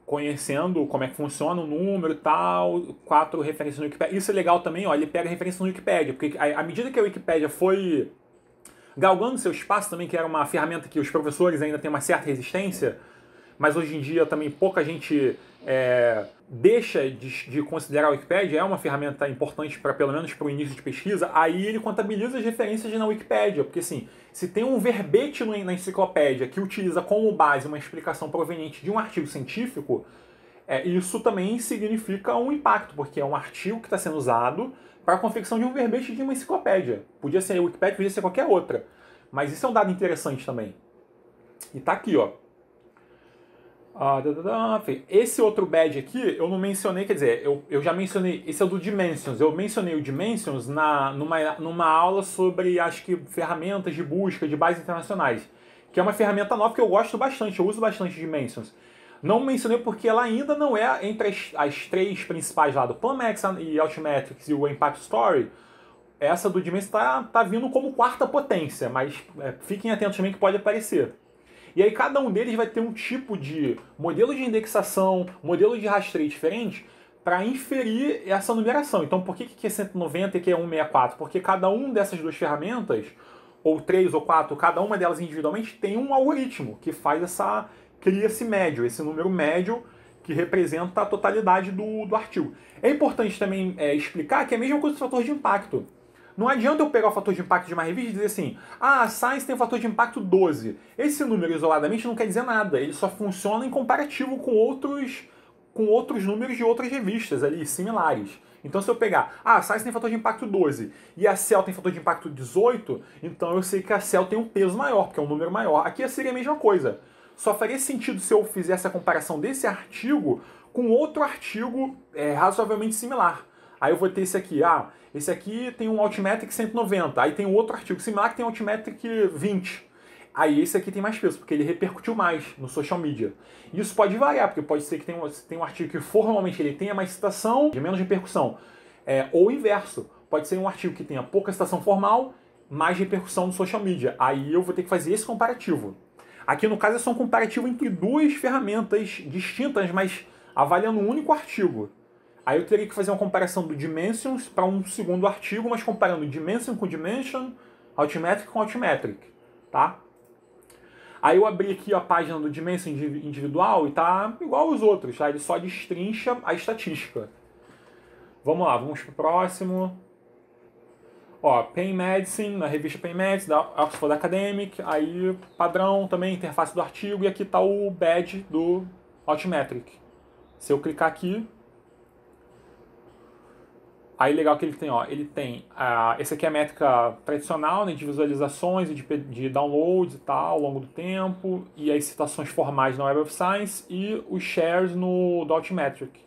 conhecendo como é que funciona o número e tal, 4 referências no Wikipedia. Isso é legal também, ó, ele pega referência no Wikipedia, porque à medida que a Wikipedia foi galgando seu espaço também, que era uma ferramenta que os professores ainda têm uma certa resistência, mas hoje em dia também pouca gente deixa de considerar a Wikipedia, é uma ferramenta importante para pelo menos para o início de pesquisa, aí ele contabiliza as referências na Wikipedia, porque assim, se tem um verbete na enciclopédia que utiliza como base uma explicação proveniente de um artigo científico, isso também significa um impacto, porque é um artigo que está sendo usado para a confecção de um verbete de uma enciclopédia. Podia ser a Wikipedia, podia ser qualquer outra, mas isso é um dado interessante também. E tá aqui, ó. Esse outro badge aqui eu não mencionei, quer dizer, eu já mencionei, esse é o do Dimensions, eu mencionei o Dimensions numa aula sobre, acho que, ferramentas de busca de bases internacionais, que é uma ferramenta nova que eu gosto bastante, eu uso bastante Dimensions. Não mencionei porque ela ainda não é entre as 3 principais lá, do PlanMax e Altmetrics e o Impact Story. Essa do Dimensions tá vindo como 4ª potência, mas fiquem atentos também que pode aparecer. E aí cada um deles vai ter um tipo de modelo de indexação, modelo de rastreio diferente para inferir essa numeração. Então por que é 190 e que é 164? Porque cada uma dessas 2 ferramentas, ou 3 ou 4, cada uma delas individualmente tem um algoritmo que cria esse médio, esse número médio que representa a totalidade do artigo. É importante também explicar que é a mesma coisa do fator de impacto. Não adianta eu pegar o fator de impacto de uma revista e dizer assim, a Science tem um fator de impacto 12. Esse número isoladamente não quer dizer nada, ele só funciona em comparativo com outros números de outras revistas ali, similares. Então se eu pegar, a Science tem fator de impacto 12 e a Cell tem fator de impacto 18, então eu sei que a Cell tem um peso maior, porque é um número maior. Aqui seria a mesma coisa. Só faria sentido se eu fizesse a comparação desse artigo com outro artigo razoavelmente similar. Aí eu vou ter esse aqui, esse aqui tem um Altmetric 190, aí tem um outro artigo similar que tem um Altmetric 20. Aí esse aqui tem mais peso, porque ele repercutiu mais no social media. Isso pode variar, porque pode ser que tem um artigo que formalmente ele tenha mais citação, de menos repercussão. Ou o inverso, pode ser um artigo que tenha pouca citação formal, mais repercussão no social media. Aí eu vou ter que fazer esse comparativo. Aqui no caso é só um comparativo entre duas ferramentas distintas, mas avaliando um único artigo. Aí eu teria que fazer uma comparação do Dimensions para um segundo artigo, mas comparando Dimension com Dimension, Altmetric com Altmetric, tá? Aí eu abri aqui a página do Dimension individual e tá igual aos outros, tá? Ele só destrincha a estatística. Vamos lá, vamos pro próximo. Ó, Pain Medicine, na revista Pain Medicine, da Oxford Academic, aí padrão também, interface do artigo, e aqui tá o badge do Altmetric. Se eu clicar aqui, aí legal que ele tem, ó, esse aqui é a métrica tradicional, né, de visualizações e de downloads e tal, ao longo do tempo, e as citações formais na Web of Science e os shares do Altmetric.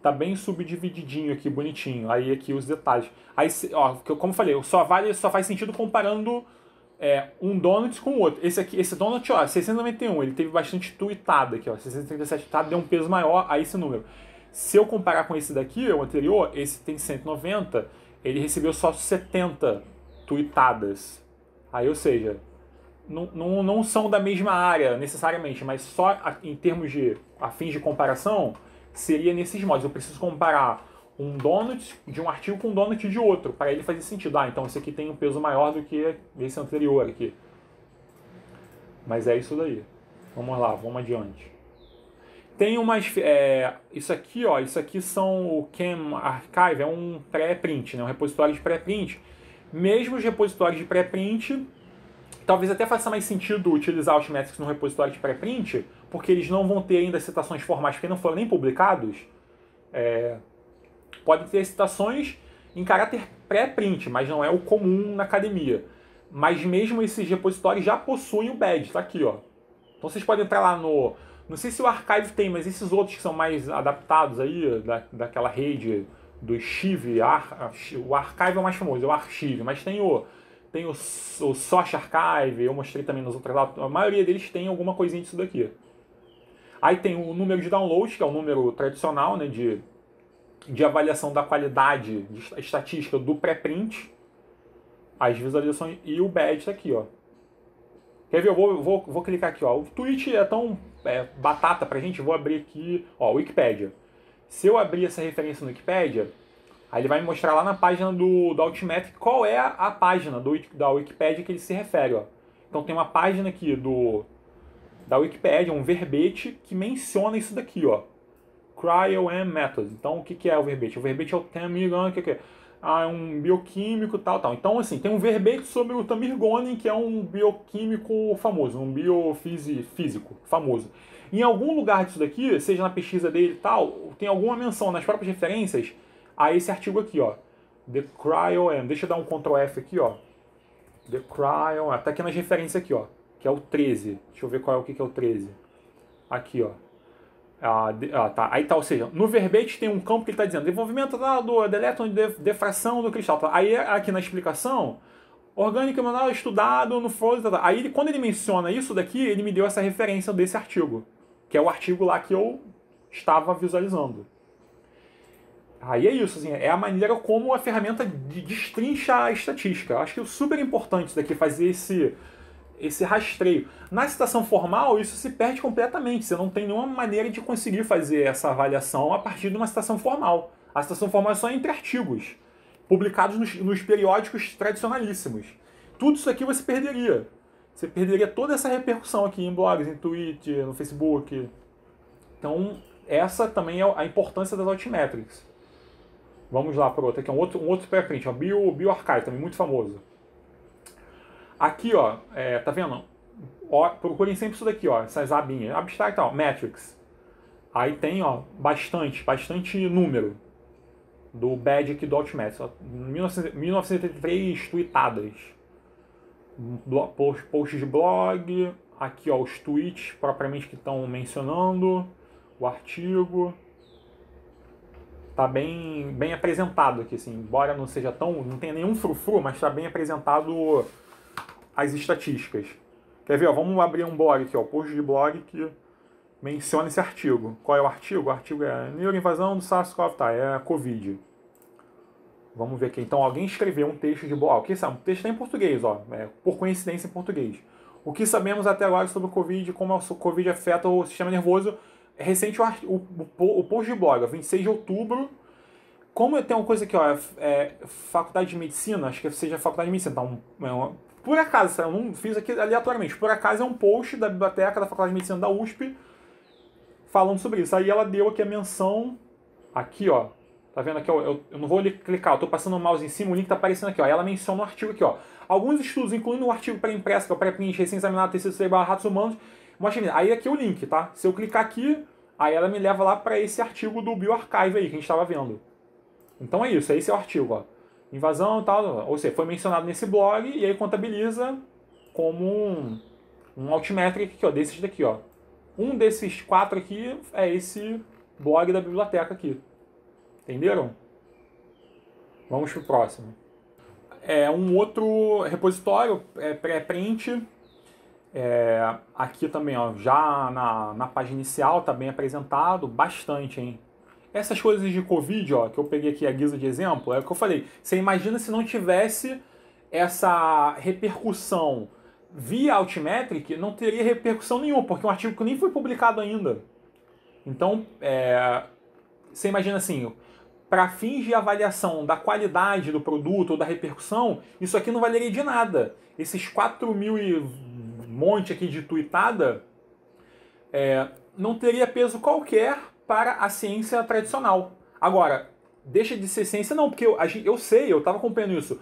Tá bem subdivididinho aqui, bonitinho. Aí aqui os detalhes. Aí, ó, como eu falei, só faz sentido comparando um donut com o outro. Esse donut, ó, 691, ele teve bastante tweetada aqui, ó, 637 tweetada, deu um peso maior a esse número. Se eu comparar com esse daqui, o anterior, esse tem 190, ele recebeu só 70 tweetadas. Aí, ou seja, não são da mesma área necessariamente, mas só em termos de fins de comparação, seria nesses modos. Eu preciso comparar um donut de um artigo com um donut de outro, para ele fazer sentido. Ah, então esse aqui tem um peso maior do que esse anterior aqui. Mas é isso daí. Vamos lá, vamos adiante. Tem umas... isso aqui, ó, isso aqui são o Chem Archive, é um pré-print, né, um repositório de pré-print. Mesmo os repositórios de pré-print, talvez até faça mais sentido utilizar o Altmetrics no repositório de pré-print, porque eles não vão ter ainda citações formais, porque não foram nem publicados. Podem ter citações em caráter pré-print, mas não é o comum na academia. Mas mesmo esses repositórios já possuem o badge, tá aqui, ó. Então vocês podem entrar lá no... Não sei se o Archive tem, mas esses outros que são mais adaptados aí, daquela rede do Archive, o Archive é o mais famoso, é o Archive, mas tem o Source Archive, eu mostrei também nas outras lá, a maioria deles tem alguma coisinha disso daqui. Aí tem o número de downloads, que é o número tradicional, né, de avaliação da qualidade estatística do pré-print, as visualizações, e o badge tá aqui, ó. Quer ver? Eu vou clicar aqui, ó. O tweet é tão batata pra gente, eu vou abrir aqui, ó, Wikipedia. Se eu abrir essa referência no Wikipedia, aí ele vai me mostrar lá na página do Altmetric qual é a página da Wikipedia que ele se refere, ó. Então tem uma página aqui da Wikipedia, um verbete que menciona isso daqui, ó. Cryo-EM Method. Então o que é o verbete? O verbete é o Tamirgan, que é um bioquímico, tal. Então, assim, tem um verbete sobre o Tamirgonin, que é um bioquímico famoso, um biofísico famoso. Em algum lugar disso daqui, seja na pesquisa dele e tal, tem alguma menção nas próprias referências a esse artigo aqui, ó. The Cryo-EM. Deixa eu dar um Ctrl F aqui, ó. The Cryo-EM. Tá aqui nas referências aqui, ó. Que é o 13. Deixa eu ver qual é o que é o 13. Aqui, ó. Tá. Aí tá, ou seja, no verbete tem um campo que ele está dizendo desenvolvimento do elétron de defração do cristal. Tá. Aí aqui na explicação, orgânico mineral estudado no Frozen. Tá. Aí quando ele menciona isso daqui, ele me deu essa referência desse artigo, que é o artigo lá que eu estava visualizando. Aí é isso, assim, é a maneira como a ferramenta destrincha a estatística. Eu acho que é super importante isso daqui, fazer esse rastreio. Na citação formal, isso se perde completamente. Você não tem nenhuma maneira de conseguir fazer essa avaliação a partir de uma citação formal. A citação formal é só entre artigos, publicados nos periódicos tradicionalíssimos. Tudo isso aqui você perderia. Você perderia toda essa repercussão aqui em blogs, em Twitter, no Facebook. Então, essa também é a importância das Altmetrics. Vamos lá para outro. Aqui é um outro pré-print, BioArchive, também muito famoso. Aqui, ó, tá vendo? Ó, procurem sempre isso daqui, ó, essas abinhas. Abstract, ó, Metrics. Aí tem, ó, bastante número do badge aqui do Altmetrics. 1983 tweetadas. Posts de blog. Aqui, ó, os tweets propriamente que estão mencionando o artigo. Tá bem apresentado aqui, assim. Embora não seja não tenha nenhum frufru, mas tá bem apresentado as estatísticas. Quer ver? Ó, vamos abrir um blog aqui, ó, post de blog que menciona esse artigo. Qual é o artigo? O artigo é neuroinvasão do SARS-CoV, tá, é Covid. Vamos ver aqui. Então alguém escreveu um texto de blog. O que é? Um texto tá em português, ó, por coincidência em português. O que sabemos até agora sobre o Covid, como o Covid afeta o sistema nervoso. É recente o post de blog, 26 de outubro. Como tem uma coisa aqui, ó, faculdade de medicina, acho que seja faculdade de medicina, então, por acaso, eu não fiz aqui aleatoriamente, por acaso é um post da biblioteca da faculdade de medicina da USP falando sobre isso. Aí ela deu aqui a menção, aqui, ó, tá vendo aqui, ó, eu não vou clicar, eu tô passando o mouse em cima, o link tá aparecendo aqui, ó, aí ela menciona o artigo aqui, ó. Alguns estudos, incluindo o artigo pré-impresso, que é o pré-print recém-examinado tecido cerebral ratos humanos, mostra aí aqui o link, tá? Se eu clicar aqui, aí ela me leva lá para esse artigo do bioarchive aí, que a gente estava vendo. Então é isso, esse é o artigo, ó. Invasão e tal, ou seja, foi mencionado nesse blog e aí contabiliza como um altmetric aqui, ó, desses daqui, ó. Um desses 4 aqui é esse blog da biblioteca aqui. Entenderam? Vamos pro próximo. É um outro repositório, pré-print. Aqui também, ó, já na página inicial, tá bem apresentado, bastante, hein? Essas coisas de Covid, ó, que eu peguei aqui a guisa de exemplo, é o que eu falei. Você imagina se não tivesse essa repercussão via Altmetric, não teria repercussão nenhuma, porque é um artigo que nem foi publicado ainda. Então, você imagina assim, para fins de avaliação da qualidade do produto ou da repercussão, isso aqui não valeria de nada. Esses 4.000 e monte aqui de tweetada não teria peso qualquer para a ciência tradicional. Agora, deixa de ser ciência não, porque eu sei, eu estava acompanhando isso.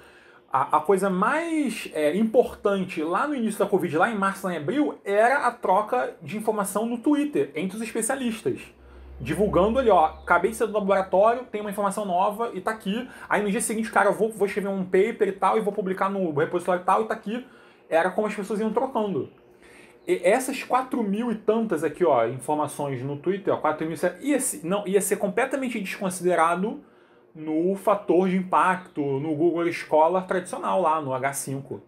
A coisa mais importante lá no início da Covid, lá em março, lá em abril, era a troca de informação no Twitter, entre os especialistas. Divulgando ali, ó, acabei de sair do laboratório, tem uma informação nova e tá aqui. Aí no dia seguinte, cara, eu vou escrever um paper e tal, e vou publicar no repositório e tal, e tá aqui. Era como as pessoas iam trocando. E essas 4.000 e tantas aqui, ó, informações no Twitter, ó, 4.000, ia ser completamente desconsiderado no fator de impacto, no Google Scholar tradicional lá, no H5.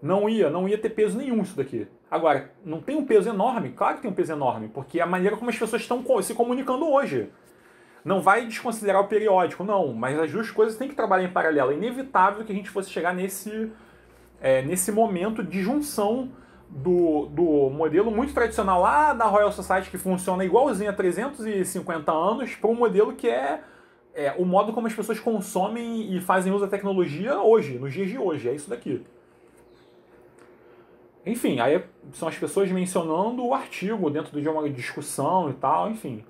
Não ia ter peso nenhum isso daqui. Agora, não tem um peso enorme? Claro que tem um peso enorme, porque é a maneira como as pessoas estão se comunicando hoje. Não vai desconsiderar o periódico, não, mas as duas coisas têm que trabalhar em paralelo. É inevitável que a gente fosse chegar nesse momento de junção do modelo muito tradicional lá da Royal Society, que funciona igualzinho há 350 anos, para um modelo que é o modo como as pessoas consomem e fazem uso da tecnologia hoje, nos dias de hoje. É isso daqui. Enfim, aí são as pessoas mencionando o artigo dentro de uma discussão e tal, enfim.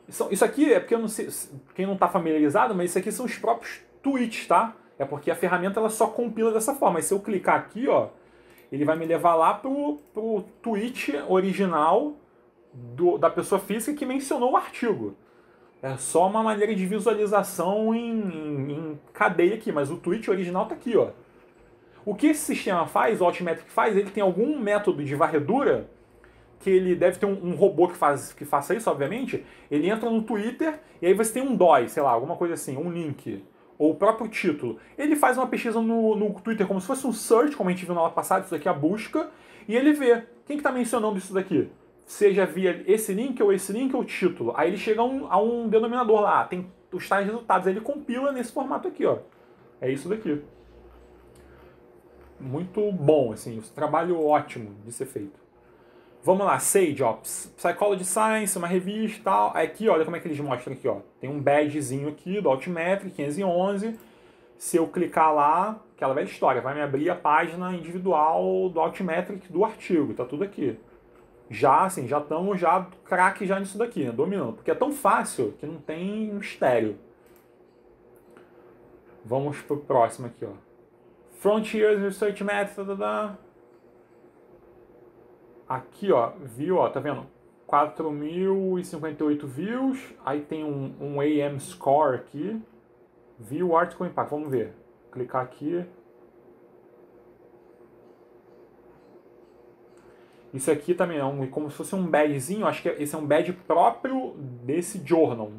Isso aqui é porque eu não sei, quem não está familiarizado, mas isso aqui são os próprios tweets, tá? É porque a ferramenta ela só compila dessa forma. Mas se eu clicar aqui, ó, ele vai me levar lá pro tweet original da pessoa física que mencionou o artigo. É só uma maneira de visualização em cadeia aqui, mas o tweet original tá aqui, ó. O que esse sistema faz, o Altmetric faz, ele tem algum método de varredura, que ele deve ter um robô que faça isso, obviamente. Ele entra no Twitter e aí você tem um DOI, sei lá, alguma coisa assim, um link, ou o próprio título. Ele faz uma pesquisa no Twitter como se fosse um search, como a gente viu na aula passada, isso daqui é a busca, e ele vê quem que está mencionando isso daqui. Seja via esse link ou o título. Aí ele chega a um denominador lá, tem os tais resultados, aí ele compila nesse formato aqui, ó. É isso daqui. Muito bom, assim, trabalho ótimo de ser feito. Vamos lá, Sage, ó, Psychology Science, uma revista e tal. Aqui, olha como é que eles mostram aqui, ó. Tem um badgezinho aqui do Altmetric 511. Se eu clicar lá, aquela velha história, vai me abrir a página individual do Altmetric do artigo, tá tudo aqui. Já, assim, já estamos craque já nisso daqui, né, dominando. Porque é tão fácil que não tem mistério. Vamos pro próximo aqui, ó. Frontiers Research Method, aqui, ó, viu, ó, tá vendo? 4.058 views, aí tem um AM score aqui, view article impact, vamos ver, clicar aqui. Isso aqui também é como se fosse um badgezinho, acho que esse é um badge próprio desse journal.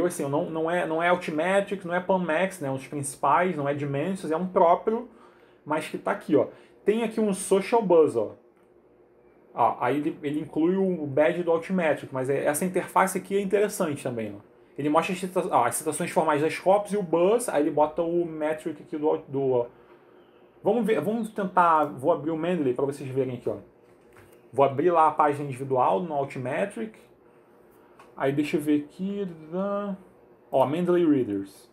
Assim, não é Altmetric, não é PanMax, né, um dos principais, não é Dimensions, é um próprio, mas que tá aqui, ó. Tem aqui um Social Buzz, ó. Aí ele inclui o badge do Altmetric, mas essa interface aqui é interessante também, ó. Ele mostra as citações formais das copies e o Buzz, aí ele bota o metric aqui Vamos ver, vamos tentar, vou abrir o Mendeley para vocês verem aqui, ó. Vou abrir lá a página individual no Altmetric. Aí deixa eu ver aqui, ó, Mendeley Readers.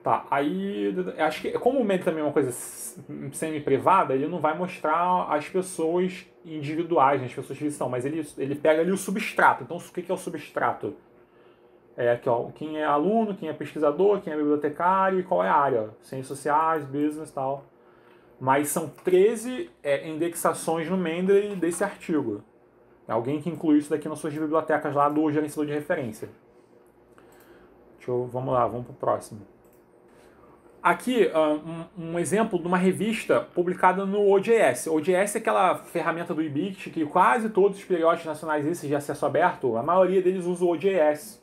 Tá, aí acho que como o Mendeley também é uma coisa semi-privada, ele não vai mostrar as pessoas individuais, as pessoas que estão, mas ele pega ali o substrato. Então, o que é o substrato? É aqui, ó, quem é aluno, quem é pesquisador, quem é bibliotecário e qual é a área. Ciências sociais, business e tal. Mas são 13 indexações no Mendeley desse artigo. Alguém que inclui isso daqui nas suas bibliotecas lá do gerenciador de referência. Vamos lá, vamos para o próximo. Aqui, um exemplo de uma revista publicada no OJS. O OJS é aquela ferramenta do IBIT que quase todos os periódicos nacionais esses de acesso aberto, a maioria deles usa o OJS.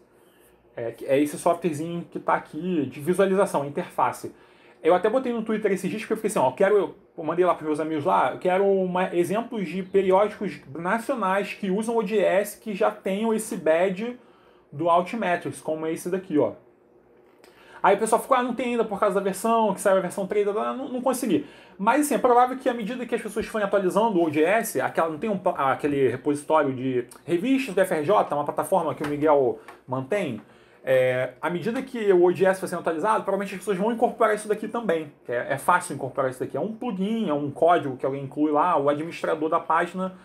É esse softwarezinho que está aqui, de visualização, interface. Eu até botei no Twitter esses dias porque eu fiquei assim, ó, eu mandei lá para os meus amigos lá, eu quero exemplos de periódicos nacionais que usam o ODS que já tenham esse badge do Altmetrics, como esse daqui, ó. Aí o pessoal ficou, não tem ainda por causa da versão, que saiu a versão 3, não consegui. Mas assim, é provável que à medida que as pessoas forem atualizando o ODS, não tem aquele repositório de revistas do FRJ, uma plataforma que o Miguel mantém, à medida que o ODS vai sendo atualizado, provavelmente as pessoas vão incorporar isso daqui também. É fácil incorporar isso daqui. É um plugin, é um código que alguém inclui lá, o administrador da página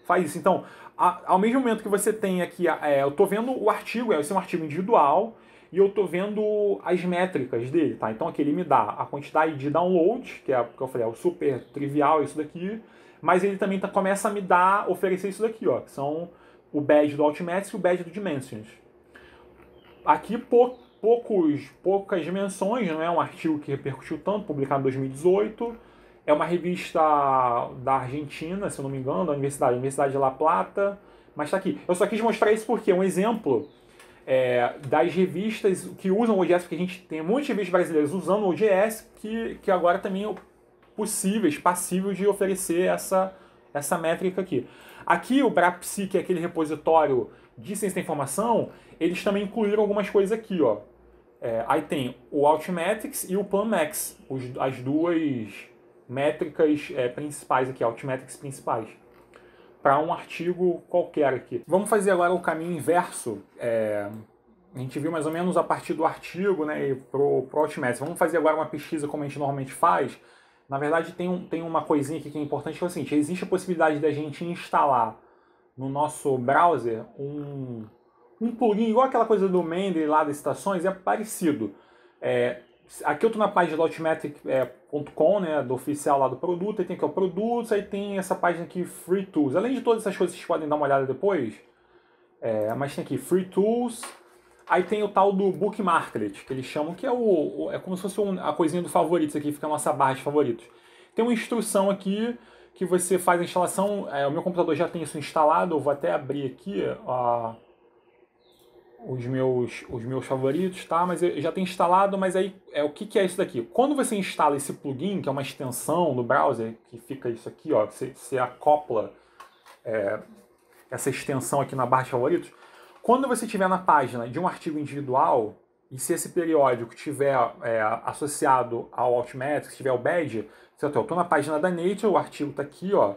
faz isso. Então, ao mesmo momento que você tem aqui, eu estou vendo o artigo, esse é um artigo individual, e eu estou vendo as métricas dele, tá? Então aqui ele me dá a quantidade de download, que é o que eu falei, é o super trivial isso daqui, mas ele também começa a me oferecer isso daqui, ó, que são o badge do Altmetrics e o badge do Dimensions. Aqui poucas menções, não é um artigo que repercutiu tanto, publicado em 2018, é uma revista da Argentina, se eu não me engano, da Universidade de La Plata, mas está aqui. Eu só quis mostrar isso porque é um exemplo das revistas que usam o ODS, porque a gente tem muitas revistas brasileiras usando o ODS, que agora também é passível de oferecer essa métrica aqui. Aqui o BRAPSI, que é aquele repositório de ciência da informação, eles também incluíram algumas coisas aqui, ó. Aí tem o Altmetrics e o PlanMax, as duas métricas principais aqui, Altmetrics principais, para um artigo qualquer aqui. Vamos fazer agora o caminho inverso. A gente viu mais ou menos a partir do artigo, né, pro Altmetrics. Vamos fazer agora uma pesquisa como a gente normalmente faz. Na verdade, tem uma coisinha aqui que é importante, que é o seguinte: existe a possibilidade da gente instalar no nosso browser um plugin, igual aquela coisa do Mendeley lá das citações, é parecido. Aqui eu estou na página do Altmetric.com, né, do oficial lá do produto, aí tem aqui o produtos, aí tem essa página aqui, Free Tools. Além de todas essas coisas, vocês podem dar uma olhada depois, mas tem aqui Free Tools, aí tem o tal do Bookmarklet, que eles chamam, que é como se fosse a coisinha do favoritos aqui, fica a nossa barra de favoritos. Tem uma instrução aqui que você faz a instalação, o meu computador já tem isso instalado, eu vou até abrir aqui os meus favoritos, tá? Mas eu já tenho instalado, mas aí o que é isso daqui? Quando você instala esse plugin, que é uma extensão do browser, que fica isso aqui, ó, você acopla essa extensão aqui na barra de favoritos, quando você estiver na página de um artigo individual, e se esse periódico estiver associado ao Altmetrics, tiver o badge, eu estou na página da Nature, o artigo está aqui, ó.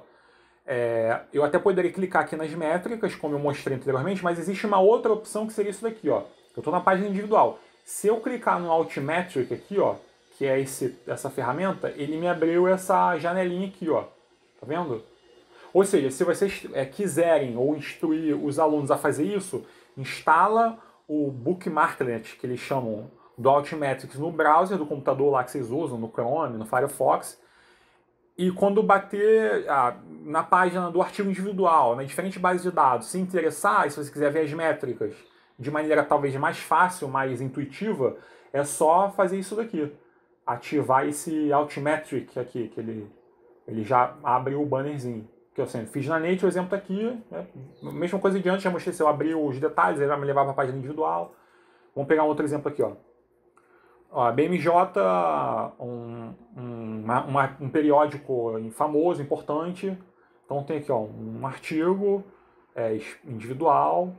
Eu até poderia clicar aqui nas métricas, como eu mostrei anteriormente, mas existe uma outra opção que seria isso daqui, ó. Eu estou na página individual. Se eu clicar no Altmetric aqui, ó, que é essa ferramenta, ele me abriu essa janelinha aqui, ó. Tá vendo? Ou seja, se vocês quiserem ou instruir os alunos a fazer isso, instala o Bookmarklet, que eles chamam do Altmetrics, no browser do computador lá que vocês usam, no Chrome, no Firefox. E quando bater na página do artigo individual, na diferente base de dados, se interessar, e se você quiser ver as métricas de maneira talvez mais fácil, mais intuitiva, é só fazer isso daqui. Ativar esse Altmetric aqui, que ele já abre o bannerzinho. Que eu sempre fiz na Nature, o exemplo tá aqui. Mesma coisa de antes, já mostrei, se eu abrir os detalhes, ele vai me levar para a página individual. Vamos pegar um outro exemplo aqui, ó. A BMJ, um periódico famoso, importante. Então tem aqui, ó, um artigo individual.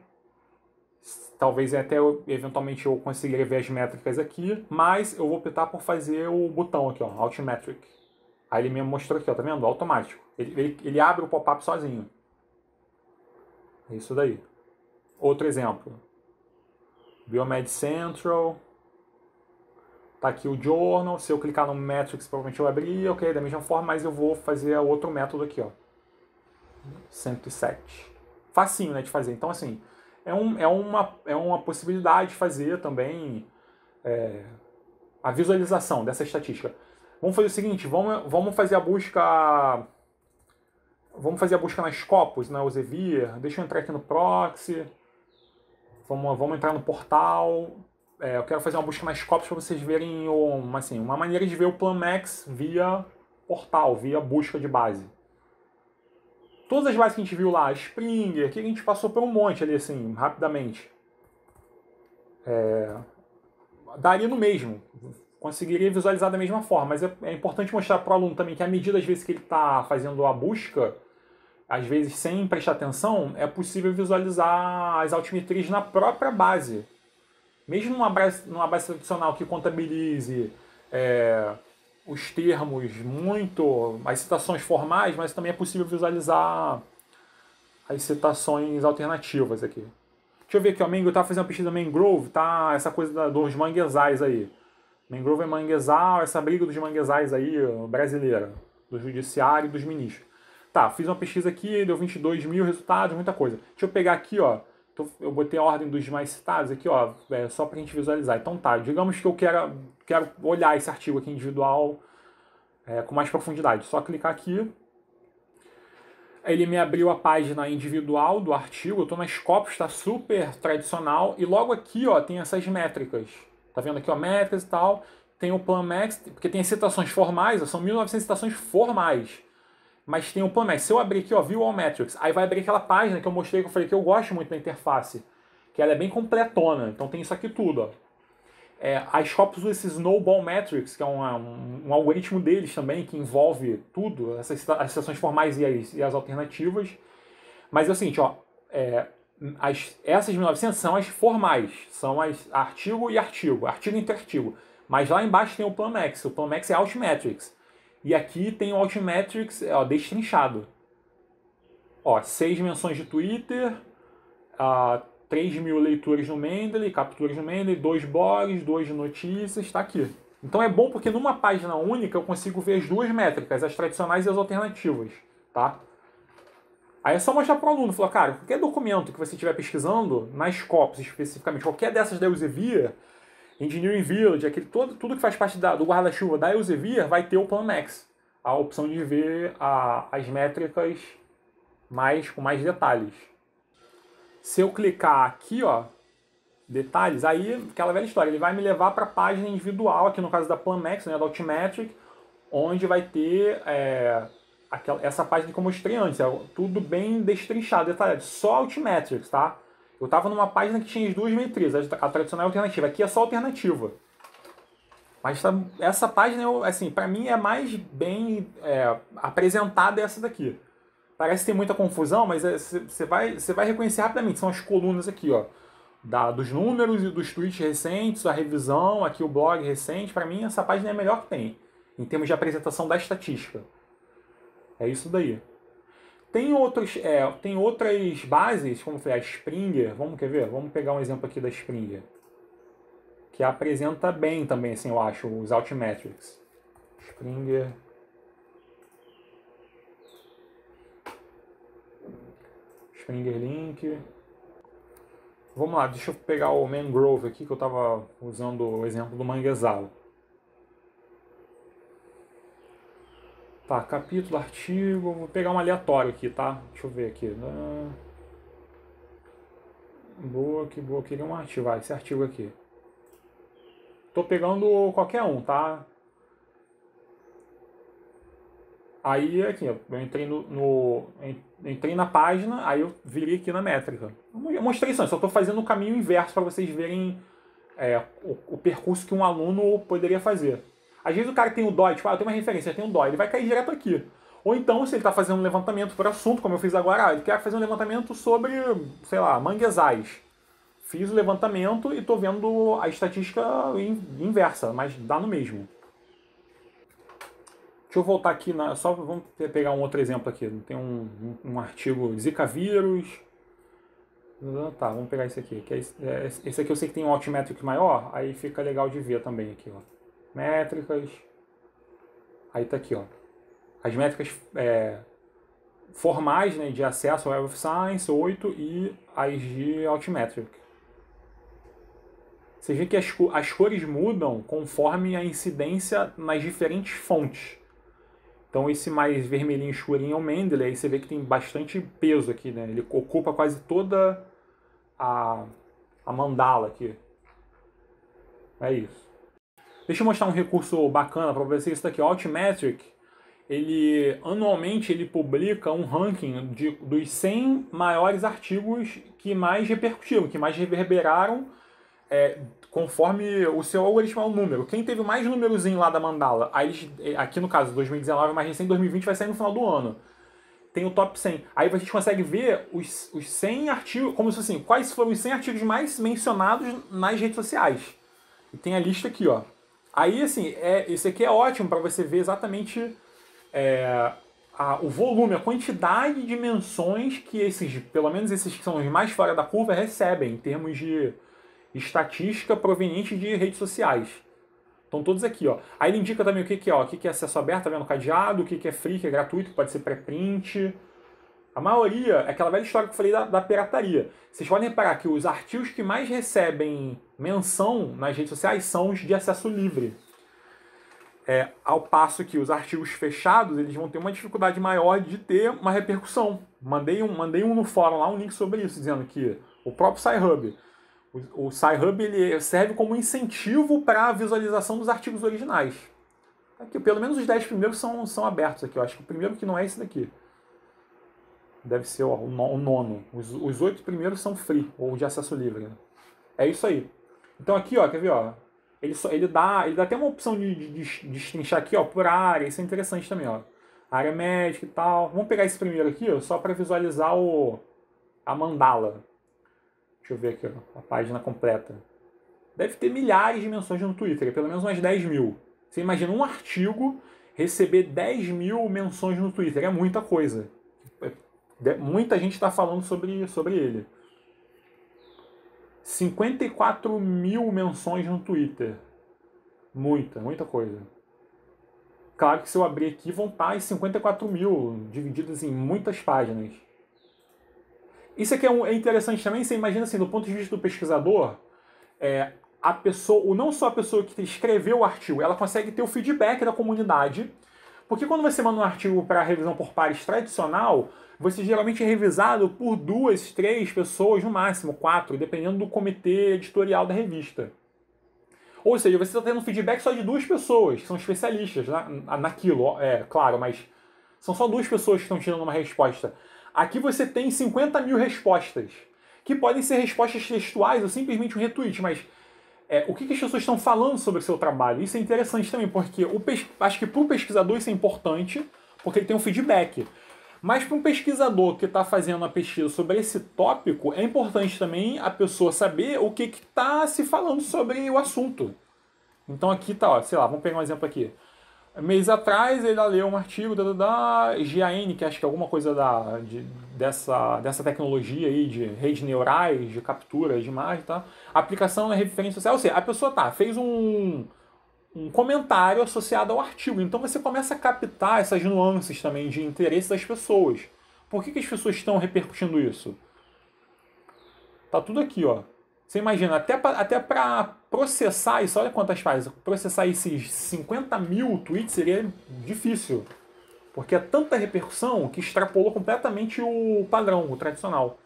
Talvez até eventualmente eu conseguiria ver as métricas aqui, mas eu vou optar por fazer o botão aqui, ó, Altmetric. Aí ele me mostrou aqui, ó, tá vendo? Automático. Ele abre o pop-up sozinho. É isso daí. Outro exemplo. Biomed Central. Tá aqui o Journal. Se eu clicar no Metrics, provavelmente eu abrir, ok, da mesma forma, mas eu vou fazer outro método aqui, ó. 107. Facinho, né, de fazer. Então, assim, é uma possibilidade de fazer também a visualização dessa estatística. Vamos fazer o seguinte, vamos fazer a busca. Vamos fazer a busca na Scopus, na Elsevier. Deixa eu entrar aqui no proxy. Vamos entrar no portal. Eu quero fazer uma busca na Scopus para vocês verem uma maneira de ver o Plan Max via portal, via busca de base. Todas as bases que a gente viu lá, Springer, aqui a gente passou por um monte ali, assim, rapidamente. Daria no mesmo. Conseguiria visualizar da mesma forma, mas é importante mostrar para o aluno também que à medida, às vezes, que ele está fazendo a busca, às vezes sem prestar atenção, é possível visualizar as altimetrias na própria base. Mesmo numa base tradicional que contabilize os termos as citações formais, mas também é possível visualizar as citações alternativas aqui. Deixa eu ver aqui, ó, eu estava fazendo uma pesquisa Mangrove, tá essa coisa dos manguezais aí. Mangrove é manguezal, essa briga dos manguezais aí, brasileira, do judiciário e dos ministros. Tá, fiz uma pesquisa aqui, deu 22 mil resultados, muita coisa. Deixa eu pegar aqui, ó, eu botei a ordem dos mais citados aqui, ó, só pra gente visualizar. Então tá, digamos que eu quero olhar esse artigo aqui individual com mais profundidade. Só clicar aqui. Ele me abriu a página individual do artigo, eu tô na Scopus, tá super tradicional. E logo aqui, ó, tem essas métricas. Tá vendo aqui, ó, métricas e tal. Tem o Plan Max, porque tem as citações formais, são 1.900 citações formais. Mas tem o Plan Max. Se eu abrir aqui, ó, View All Metrics, aí vai abrir aquela página que eu mostrei, que eu falei que eu gosto muito da interface. Que ela é bem completona, então tem isso aqui tudo, ó. A Scopus usa esse Snowball Metrics, que é um algoritmo deles também, que envolve tudo, as citações formais e as alternativas. Mas é o seguinte, ó, essas 1900 são as formais, são as artigo e artigo entre artigo. Mas lá embaixo tem o Plan Max é Altmetrics. E aqui tem o Altmetrics destrinchado. Ó, 6 menções de Twitter, 3.000 leituras no Mendeley, capturas no Mendeley, 2 blogs, 2 notícias, está aqui. Então é bom porque numa página única eu consigo ver as duas métricas, as tradicionais e as alternativas, tá? Aí é só mostrar para o aluno, falar, cara, qualquer documento que você estiver pesquisando, na Scopus especificamente, qualquer dessas da Elsevier, Engineering Village, tudo que faz parte do guarda-chuva da Elsevier vai ter o Plan Max, a opção de ver as métricas com mais detalhes. Se eu clicar aqui, ó, detalhes, aí aquela velha história, ele vai me levar para a página individual, aqui no caso da Plan Max, né, da Altmetric, onde vai ter essa página que eu mostrei antes, tudo bem destrinchado, detalhado, só Altmetrics, tá? Eu estava numa página que tinha as duas metrias, a tradicional e a alternativa, aqui é só alternativa. Mas essa página, assim, para mim é mais bem apresentada essa daqui. Parece que tem muita confusão, mas você vai reconhecer rapidamente. São as colunas aqui, ó, dos números e dos tweets recentes, a revisão, aqui o blog recente. Para mim, essa página é a melhor que tem, em termos de apresentação da estatística. É isso daí. Tem outras bases, como foi a Springer. Quer ver? Vamos pegar um exemplo aqui da Springer, que apresenta bem também, assim, eu acho, os Altmetrics. Springer Link. Vamos lá, deixa eu pegar o Mangrove aqui, que eu estava usando o exemplo do manguezal. Tá, capítulo, artigo, vou pegar um aleatório aqui, tá? Deixa eu ver aqui. Boa, queria um artigo, esse artigo aqui. Tô pegando qualquer um, tá? Aí aqui, eu entrei na página, aí eu virei aqui na métrica. Eu mostrei isso, eu só estou fazendo o caminho inverso para vocês verem o percurso que um aluno poderia fazer. Às vezes o cara tem o DOI, tipo, eu tenho uma referência, eu tenho um DOI, ele vai cair direto aqui. Ou então, se ele está fazendo um levantamento por assunto, como eu fiz agora, ele quer fazer um levantamento sobre, sei lá, manguezais. fiz o levantamento e estou vendo a estatística inversa, mas dá no mesmo. Deixa eu voltar aqui, só vamos pegar um outro exemplo aqui. Tem um artigo Zika vírus. Tá, vamos pegar esse aqui. Que esse aqui eu sei que tem um Altmetric maior, aí fica legal de ver também aqui, ó. Métricas. Aí tá aqui, ó. As métricas formais, né, de acesso ao Web of Science 8 e as de Altmetric. Você vê que as cores mudam conforme a incidência nas diferentes fontes. Então esse mais vermelhinho escurinho é o Mendeley, aí você vê que tem bastante peso aqui, né? Ele ocupa quase toda a mandala aqui. É isso. Deixa eu mostrar um recurso bacana para vocês. Isso daqui, o Altmetric, anualmente ele publica um ranking dos 100 maiores artigos que mais repercutiram, que mais reverberaram, conforme o seu algoritmo é o número. Quem teve mais númerozinho lá da mandala, aí aqui no caso 2019, mais recente, 2020 vai sair no final do ano. Tem o top 100. Aí a gente consegue ver os 100 artigos, como se fosse assim, quais foram os 100 artigos mais mencionados nas redes sociais. E tem a lista aqui, ó. Aí, assim, esse aqui é ótimo para você ver exatamente o volume, a quantidade de menções que pelo menos esses que são os mais fora da curva, recebem em termos de estatística proveniente de redes sociais. Estão todos aqui, ó. Aí ele indica também o que é, ó, o que é acesso aberto, tá vendo? Cadeado, o que é free, que é gratuito, que pode ser pré-print. A maioria é aquela velha história que eu falei da pirataria. Vocês podem reparar que os artigos que mais recebem menção nas redes sociais são os de acesso livre. Ao passo que os artigos fechados, eles vão ter uma dificuldade maior de ter uma repercussão. Mandei um no fórum lá, um link sobre isso, dizendo que o próprio Sci-Hub, o Sci-Hub ele serve como incentivo para a visualização dos artigos originais. Aqui, pelo menos os 10 primeiros são abertos aqui. Eu acho que o primeiro que não é esse daqui. Deve ser o nono. Os 8 primeiros são free, ou de acesso livre. Né? É isso aí. Então aqui, ó, quer ver? Ó, ele dá até uma opção de destrinchar aqui, ó, por área. Isso é interessante também, ó. Área médica e tal. Vamos pegar esse primeiro aqui, ó, só para visualizar a mandala. Deixa eu ver aqui, ó, a página completa. Deve ter milhares de menções no Twitter, pelo menos umas 10 mil. Você imagina um artigo receber 10 mil menções no Twitter. É muita coisa. Muita gente está falando sobre ele. 54 mil menções no Twitter. Muita coisa. Claro que se eu abrir aqui vão estar as 54 mil, divididas em muitas páginas. Isso aqui é interessante também, você imagina assim, do ponto de vista do pesquisador, a pessoa, não só a pessoa que escreveu o artigo, ela consegue ter o feedback da comunidade, porque quando você manda um artigo para revisão por pares tradicional, você geralmente é revisado por 2, 3 pessoas, no máximo 4, dependendo do comitê editorial da revista. Ou seja, você está tendo um feedback só de 2 pessoas, que são especialistas naquilo, claro, mas são só 2 pessoas que estão tirando uma resposta. Aqui você tem 50 mil respostas, que podem ser respostas textuais ou simplesmente um retweet, mas o que as pessoas estão falando sobre o seu trabalho? Isso é interessante também, porque acho que para o pesquisador isso é importante, porque ele tem um feedback. Mas para um pesquisador que está fazendo uma pesquisa sobre esse tópico, é importante também a pessoa saber o que está se falando sobre o assunto. Então aqui tá, ó, sei lá, vamos pegar um exemplo aqui. Mês atrás ele leu um artigo da GAN, que acho que é alguma coisa dessa tecnologia aí de redes neurais, de captura de imagem, tá? Aplicação na referência social. Ou seja, a pessoa fez um comentário associado ao artigo. Então você começa a captar essas nuances também de interesse das pessoas. Por que as pessoas estão repercutindo isso? Tá tudo aqui, ó. Você imagina, até para processar isso, olha quantas páginas, processar esses 50 mil tweets seria difícil. Porque é tanta repercussão que extrapolou completamente o padrão, o tradicional.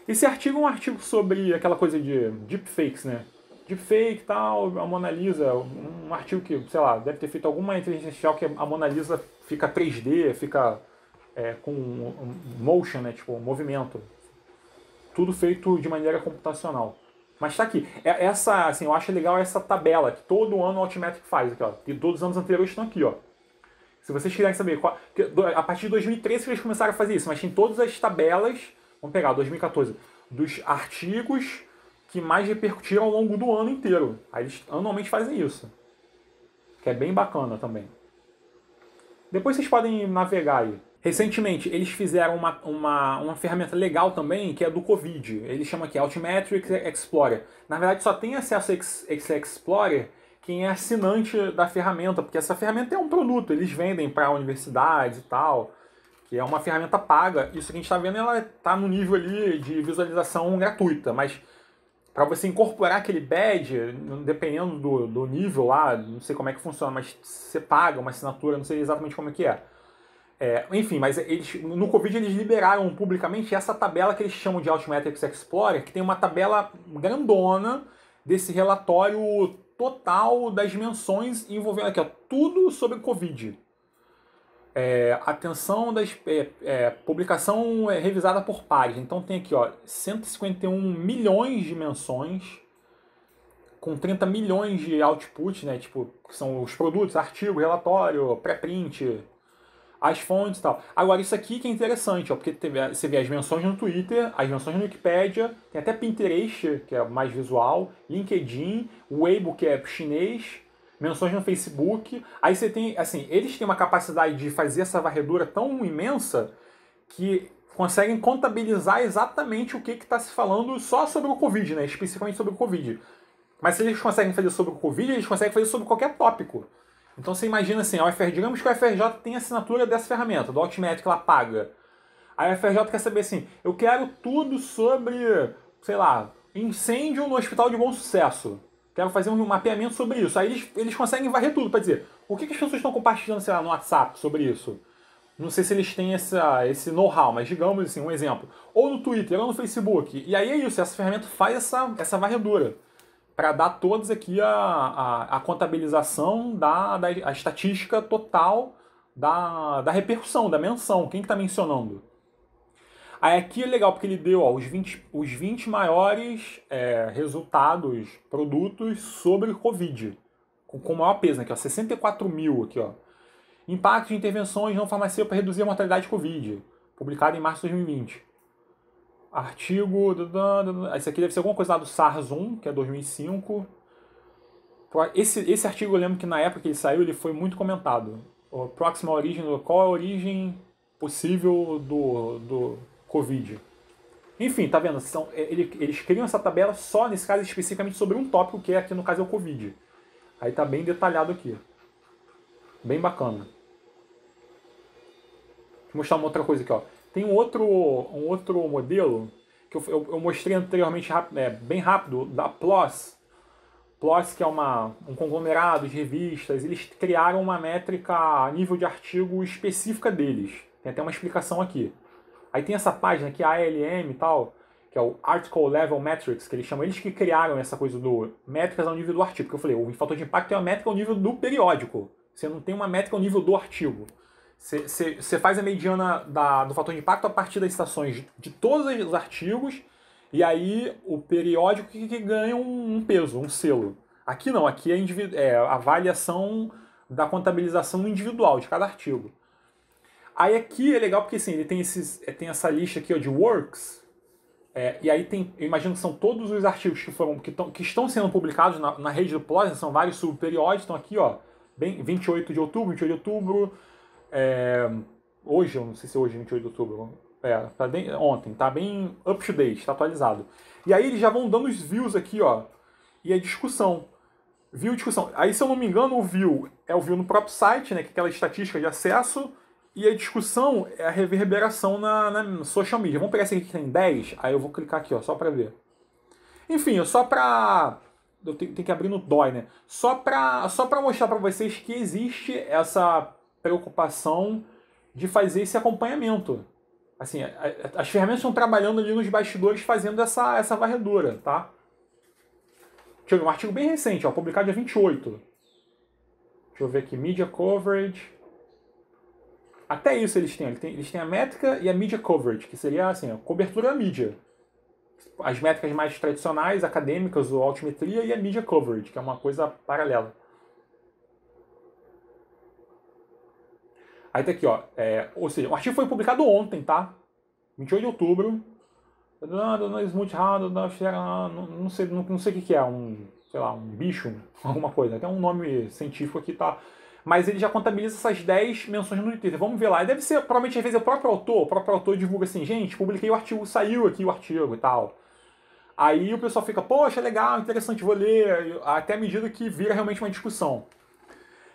Esse artigo é um artigo sobre aquela coisa de deepfakes, né? Deepfake e tal, a Mona Lisa, um artigo que, sei lá, deve ter feito alguma inteligência artificial que a Mona Lisa fica 3D, fica com motion, né? Tipo, movimento. Tudo feito de maneira computacional. Mas tá aqui. Assim, eu acho legal essa tabela que todo ano o Altmetric faz. Aqui, ó. E todos os anos anteriores estão aqui, ó. Se vocês quiserem saber, a partir de 2013 que eles começaram a fazer isso, mas tem todas as tabelas. Vamos pegar 2014. dos artigos que mais repercutiram ao longo do ano inteiro. Aí eles anualmente fazem isso, que é bem bacana também. Depois vocês podem navegar aí. Recentemente, eles fizeram uma ferramenta legal também, que é do Covid. Eles chamam aqui Altmetrics Explorer. Na verdade, só tem acesso a esse Explorer quem é assinante da ferramenta, porque essa ferramenta é um produto, eles vendem para universidades e tal, que é uma ferramenta paga. Isso que a gente está vendo, ela está no nível ali de visualização gratuita, mas para você incorporar aquele badge, dependendo do nível lá, não sei como é que funciona, mas você paga uma assinatura, não sei exatamente como é que é. Enfim, mas no Covid eles liberaram publicamente essa tabela que eles chamam de Altmetrics Explorer, que tem uma tabela grandona desse relatório total das menções envolvendo aqui, ó, tudo sobre Covid. Atenção das publicação revisada por pares. Então tem aqui, ó, 151 milhões de menções com 30 milhões de output, né? Tipo, que são os produtos, artigo, relatório, pré-print, as fontes e tal. Agora, isso aqui que é interessante, ó, porque você vê as menções no Twitter, as menções no Wikipedia, tem até Pinterest, que é mais visual, LinkedIn, Weibo, que é chinês, menções no Facebook. Aí você tem, assim, eles têm uma capacidade de fazer essa varredura tão imensa que conseguem contabilizar exatamente o que está se falando só sobre o Covid, né? Especificamente sobre o Covid. Mas se eles conseguem fazer sobre o Covid, eles conseguem fazer sobre qualquer tópico. Então você imagina assim, digamos que o FRJ tem assinatura dessa ferramenta, do Altmetric, ela paga. Aí a FRJ quer saber assim, eu quero tudo sobre, sei lá, incêndio no Hospital de Bom Sucesso. Quero fazer um mapeamento sobre isso. Aí eles conseguem varrer tudo para dizer o que as pessoas estão compartilhando, sei lá, no WhatsApp sobre isso. Não sei se eles têm esse know-how, mas digamos assim, um exemplo. Ou no Twitter, ou no Facebook. E aí é isso, essa ferramenta faz essa varredura para dar todos aqui a contabilização a estatística total da repercussão, da menção. Quem que está mencionando? Aí aqui é legal porque ele deu os 20 maiores resultados, produtos sobre Covid, com maior peso, aqui, ó, 64 mil aqui, ó. Impacto de intervenções não farmacêuticas para reduzir a mortalidade de Covid, publicado em março de 2020. Artigo... Esse aqui deve ser alguma coisa lá do SARS-1, que é 2005. Esse artigo eu lembro que na época que ele saiu, ele foi muito comentado. A próxima origem, qual é a origem possível do Covid. Enfim, tá vendo? Eles criam essa tabela só, nesse caso, especificamente sobre um tópico, que aqui no caso é o Covid. Aí tá bem detalhado aqui. Bem bacana. Vou mostrar uma outra coisa aqui, ó. Tem um outro modelo que eu mostrei anteriormente bem rápido, da PLOS. PLOS, que é um conglomerado de revistas, eles criaram uma métrica a nível de artigo específica deles. Tem até uma explicação aqui. Aí tem essa página aqui, a ALM e tal, que é o Article Level Metrics, que eles chamam. Eles que criaram essa coisa do métricas ao nível do artigo. Porque eu falei, o fator de impacto é uma métrica ao nível do periódico. Você não tem uma métrica ao nível do artigo. Você faz a mediana do fator de impacto a partir das citações de todos os artigos, e aí o periódico que ganha um peso, um selo. Aqui não, aqui é a avaliação da contabilização individual de cada artigo. Aí aqui é legal porque assim, ele tem essa lista aqui, ó, de works, e aí eu imagino que são todos os artigos que estão sendo publicados na rede do PLOS, são vários subperiódicos, estão aqui, ó, 28 de outubro, hoje, eu não sei se é hoje, 28 de outubro, ontem, tá bem up to date, tá atualizado. E aí eles já vão dando os views aqui, ó, e a discussão. View e discussão. Aí, se eu não me engano, o view é o view no próprio site, né, que é aquela estatística de acesso, e a discussão é a reverberação na social media. Vamos pegar esse aqui que tem 10, aí eu vou clicar aqui, ó, só pra ver. Enfim, só pra... Eu tenho que abrir no DOI, né? Só pra mostrar pra vocês que existe essa preocupação de fazer esse acompanhamento. Assim, as ferramentas estão trabalhando ali nos bastidores fazendo essa varredura, tá? Deixa eu ver, um artigo bem recente, ó, publicado dia 28. Deixa eu ver aqui, Media Coverage. Até isso eles têm a métrica e a Media Coverage, que seria assim, a cobertura da mídia. As métricas mais tradicionais, acadêmicas, ou altimetria, e a Media Coverage, que é uma coisa paralela. Aí tá aqui, ó. Ou seja, o artigo foi publicado ontem, tá? 28 de outubro. Smooth Hard, não sei, não sei o que é, sei lá, um bicho, alguma coisa. Tem um nome científico aqui, tá? Mas ele já contabiliza essas 10 menções no Twitter. Vamos ver lá. E deve ser, provavelmente, às vezes, o próprio autor divulga assim, gente, publiquei o artigo, saiu aqui o artigo e tal. Aí o pessoal fica, poxa, legal, interessante, vou ler, até a medida que vira realmente uma discussão.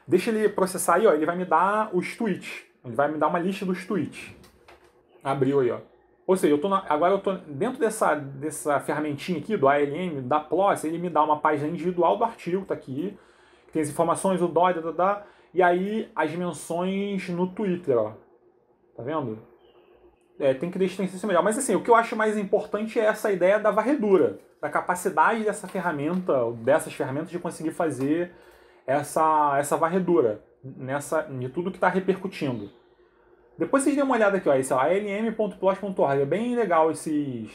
Deixa ele processar aí, ó, ele vai me dar os tweets. Ele vai me dar uma lista dos tweets. Abriu aí, ó. Ou seja, agora eu tô dentro dessa ferramentinha aqui, do ALM, da PLOS, ele me dá uma página individual do artigo, tá aqui. Tem as informações, o DOI, e aí as menções no Twitter, ó. Tá vendo? Tem que deixar isso melhor. Mas assim, o que eu acho mais importante é essa ideia da varredura, da capacidade dessas ferramentas de conseguir fazer essa varredura de tudo que está repercutindo. Depois vocês dêem uma olhada aqui, ó, esse alm.plot.org, é bem legal esses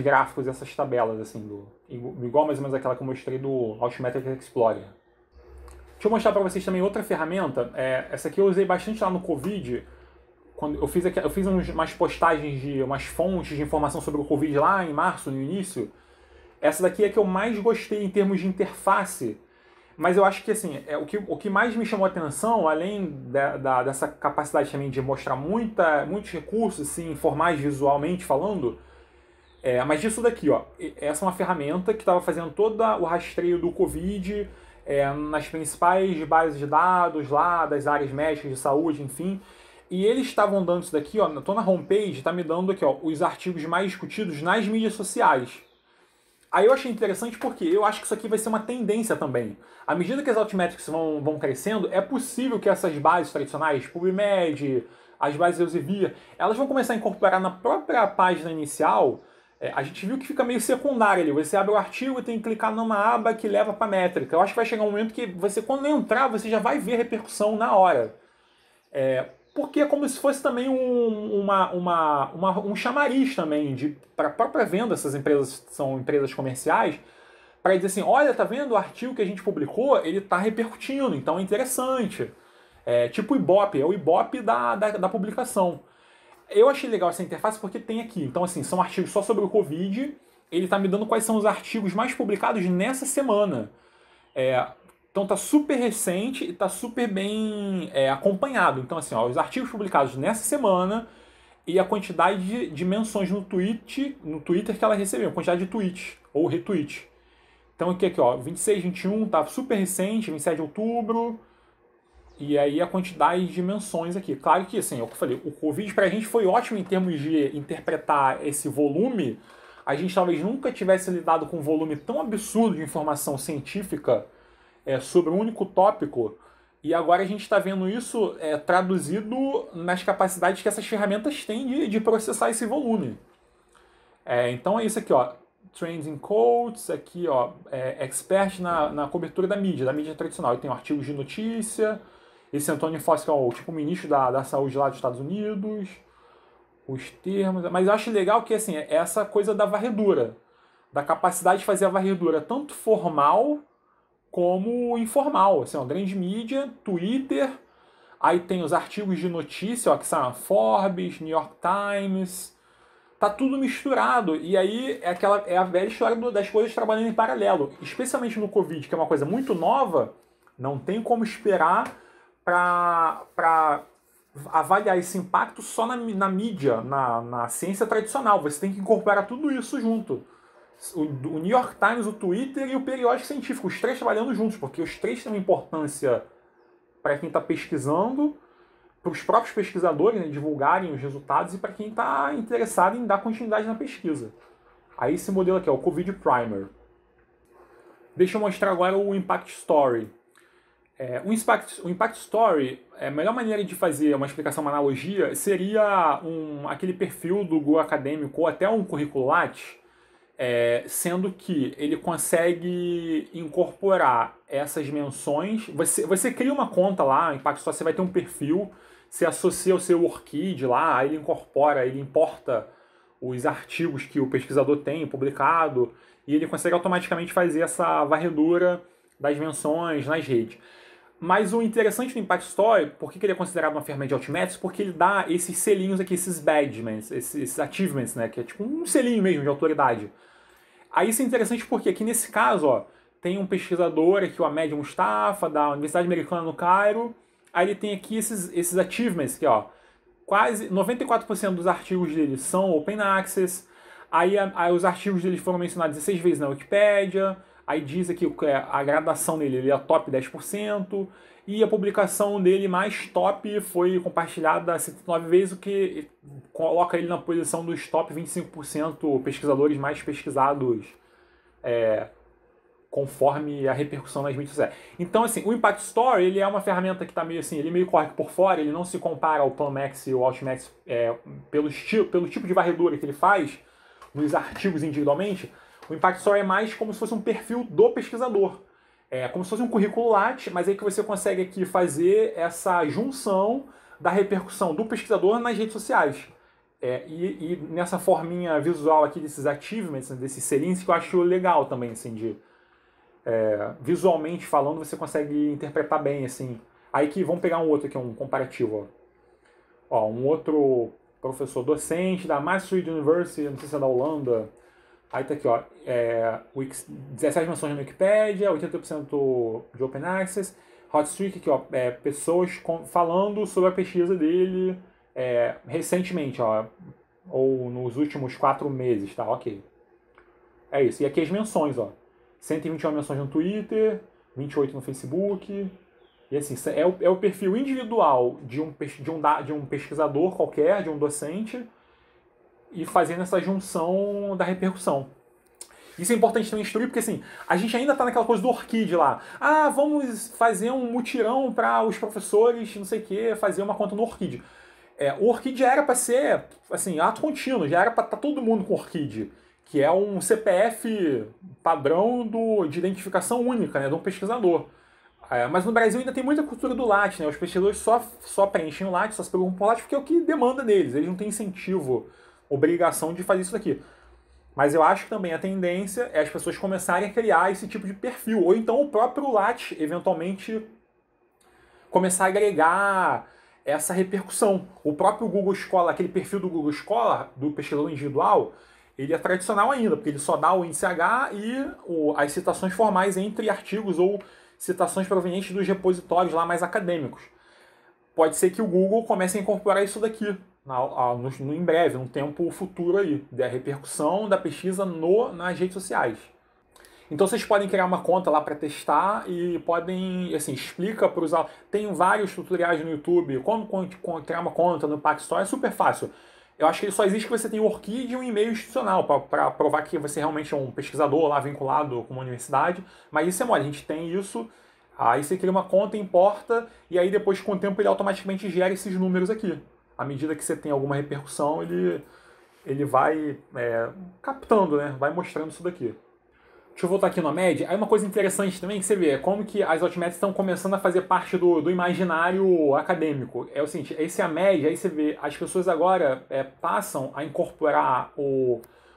gráficos, essas tabelas, assim, igual mais ou menos aquela que eu mostrei do Altmetric Explorer. Deixa eu mostrar para vocês também outra ferramenta, essa aqui eu usei bastante lá no Covid, quando eu fiz umas postagens de umas fontes de informação sobre o Covid lá em março, no início. Essa daqui é a que eu mais gostei em termos de interface, mas eu acho que assim, o que mais me chamou a atenção, além dessa capacidade também de mostrar muitos recursos, assim, formais visualmente falando, mas disso daqui, ó, essa é uma ferramenta que estava fazendo todo o rastreio do Covid nas principais bases de dados lá, das áreas médicas de saúde, enfim. E eles estavam dando isso daqui, ó, tô na homepage, tá me dando aqui, ó, os artigos mais discutidos nas mídias sociais. Aí eu achei interessante porque eu acho que isso aqui vai ser uma tendência também. À medida que as altmetrics vão crescendo, é possível que essas bases tradicionais, PubMed, as bases Elsevier, elas vão começar a incorporar na própria página inicial. A gente viu que fica meio secundário ali. Você abre o artigo e tem que clicar numa aba que leva para métrica. Eu acho que vai chegar um momento que você, quando entrar, você já vai ver repercussão na hora. Porque é como se fosse também um chamariz também para a própria venda. Essas empresas são empresas comerciais, para dizer assim, olha, tá vendo o artigo que a gente publicou, ele está repercutindo, então é interessante. Tipo o Ibope, é o Ibope da publicação. Eu achei legal essa interface porque tem aqui, então assim, são artigos só sobre o Covid, ele está me dando quais são os artigos mais publicados nessa semana. Então tá super recente e tá super bem acompanhado. Então assim, ó, os artigos publicados nessa semana e a quantidade de menções no Twitter que ela recebeu, a quantidade de tweets ou retweets. Então aqui, ó, 26, 21, tá super recente, 27 de outubro. E aí a quantidade de menções aqui. Claro que, assim, é o que eu falei, o Covid pra gente foi ótimo em termos de interpretar esse volume. A gente talvez nunca tivesse lidado com um volume tão absurdo de informação científica sobre um único tópico, e agora a gente está vendo isso traduzido nas capacidades que essas ferramentas têm de processar esse volume. Então é isso aqui, ó, Trends in Quotes, aqui, ó, expert na cobertura da mídia tradicional. E tem artigos de notícia, esse Antônio Fauci, que é o tipo ministro da saúde lá dos Estados Unidos, os termos, mas eu acho legal que assim, essa coisa da varredura, da capacidade de fazer a varredura tanto formal como informal, assim, ó, grande mídia, Twitter, aí tem os artigos de notícia, ó, que são Forbes, New York Times, tá tudo misturado, e aí é a velha história das coisas trabalhando em paralelo, especialmente no Covid, que é uma coisa muito nova, não tem como esperar para avaliar esse impacto só na mídia, na ciência tradicional, você tem que incorporar tudo isso junto. O New York Times, o Twitter e o periódico científico, os três trabalhando juntos, porque os três têm uma importância para quem está pesquisando, para os próprios pesquisadores, né, divulgarem os resultados e para quem está interessado em dar continuidade na pesquisa. Aí esse modelo aqui é o Covid Primer. Deixa eu mostrar agora o Impact Story. O Impact Story, a melhor maneira de fazer uma explicação, uma analogia, seria aquele perfil do Google Acadêmico ou até um currículo Lattes, sendo que ele consegue incorporar essas menções. Você cria uma conta lá, Impact Story, você vai ter um perfil, você associa o seu ORCID lá, aí ele importa os artigos que o pesquisador tem publicado, e ele consegue automaticamente fazer essa varredura das menções nas redes. Mas o interessante do Impact Story, por que ele é considerado uma ferramenta de Altmetrics? Porque ele dá esses selinhos aqui, esses badgements, esses achievements, né? Que é tipo um selinho mesmo de autoridade. Aí isso é interessante porque aqui nesse caso, ó, tem um pesquisador aqui, o Ahmed Mustafa, da Universidade Americana no Cairo. Aí ele tem aqui esses achievements que, ó, quase 94% dos artigos dele são open access. Aí os artigos dele foram mencionados 16 vezes na Wikipédia. Aí diz aqui que a gradação dele ele é top 10%. E a publicação dele mais top foi compartilhada 79 vezes, o que coloca ele na posição dos top 25% pesquisadores mais pesquisados conforme a repercussão nas mídias sociais. Então, assim, o Impact Story, ele é uma ferramenta que está meio assim, ele meio corre por fora, ele não se compara ao PlanMax e ao Altmetrics pelo tipo de varredura que ele faz nos artigos individualmente. O Impact Story é mais como se fosse um perfil do pesquisador. É como se fosse um currículo Lattes, mas aí que você consegue aqui fazer essa junção da repercussão do pesquisador nas redes sociais. E nessa forminha visual aqui desses achievements, desses selinhos, que eu acho legal também, assim, visualmente falando, você consegue interpretar bem, assim. Aí que vamos pegar um outro aqui, um comparativo. Ó, um outro professor docente da Maastricht University, não sei se é da Holanda. Aí tá aqui, ó, 17 menções na Wikipédia, 80% de Open Access. Hotstreak aqui, ó, pessoas falando sobre a pesquisa dele recentemente, ó, ou nos últimos 4 meses, tá? Ok. É isso. E aqui as menções, ó. 121 menções no Twitter, 28 no Facebook. E assim, é o perfil individual de um pesquisador qualquer, de um docente, e fazendo essa junção da repercussão. Isso é importante também instruir, porque assim, a gente ainda está naquela coisa do Orchid lá. Ah, vamos fazer um mutirão para os professores, não sei o que, fazer uma conta no Orchid. O Orchid já era para ser, assim, ato contínuo, já era para estar todo mundo com o Orchid, que é um CPF padrão de identificação única, né, de um pesquisador. Mas no Brasil ainda tem muita cultura do Lattes, né? Os pesquisadores só preenchem o Lattes, só se perguntam por Lattes porque é o que demanda deles. Eles não têm incentivo, obrigação de fazer isso daqui. Mas eu acho que também a tendência é as pessoas começarem a criar esse tipo de perfil. Ou então o próprio Lattes, eventualmente, começar a agregar essa repercussão. O próprio Google Scholar, aquele perfil do Google Scholar, do pesquisador individual, ele é tradicional ainda, porque ele só dá o índice H e as citações formais entre artigos ou citações provenientes dos repositórios lá mais acadêmicos. Pode ser que o Google comece a incorporar isso daqui em breve, num tempo futuro aí, da repercussão da pesquisa nas redes sociais. Então vocês podem criar uma conta lá para testar e podem, assim, explica para os alunos. Tem vários tutoriais no YouTube, como criar uma conta no Impact Store, é super fácil. Eu acho que ele só existe que você tem o Orchid e um e-mail institucional para provar que você realmente é um pesquisador lá vinculado com uma universidade. Mas isso é mole, a gente tem isso. Aí você cria uma conta, importa, e aí depois com o tempo ele automaticamente gera esses números aqui. À medida que você tem alguma repercussão, ele vai captando, né? Vai mostrando isso daqui. Deixa eu voltar aqui na média. Aí uma coisa interessante também que você vê é como que as altmetrics estão começando a fazer parte do imaginário acadêmico. É o seguinte, esse é a média, aí você vê, as pessoas agora passam a incorporar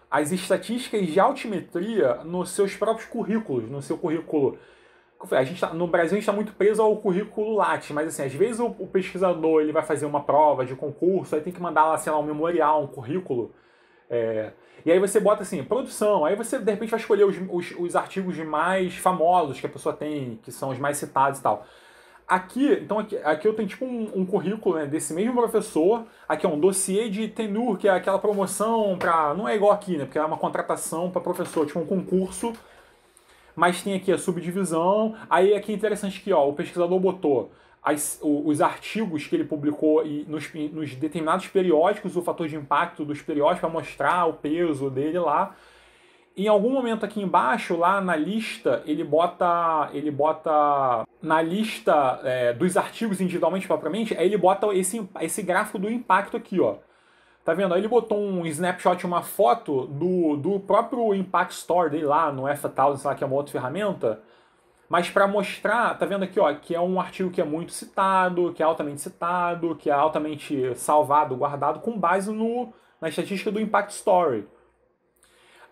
as estatísticas de altimetria nos seus próprios currículos, no seu currículo. No Brasil a gente está muito preso ao currículo Lattes, mas assim, às vezes o pesquisador ele vai fazer uma prova de concurso, aí tem que mandar lá, sei lá, um memorial, um currículo. E aí você bota assim, produção, aí você de repente vai escolher os artigos mais famosos que a pessoa tem, que são os mais citados e tal. Aqui eu tenho tipo um currículo, né, desse mesmo professor, aqui é um dossiê de tenure, que é aquela promoção para, não é igual aqui, né, porque é uma contratação para professor, tipo um concurso, mas tem aqui a subdivisão, aí aqui é interessante que ó, o pesquisador botou os artigos que ele publicou e nos determinados periódicos, o fator de impacto dos periódicos para mostrar o peso dele lá. Em algum momento aqui embaixo, lá na lista, ele bota na lista dos artigos individualmente propriamente, aí ele bota esse gráfico do impacto aqui, ó. Tá vendo? Aí ele botou um snapshot, uma foto do próprio Impact Store dele lá no F1000, sei lá, que é uma outra ferramenta. Mas para mostrar, tá vendo aqui, ó, que é um artigo que é muito citado, que é altamente citado, que é altamente salvado, guardado, com base na estatística do Impact Story.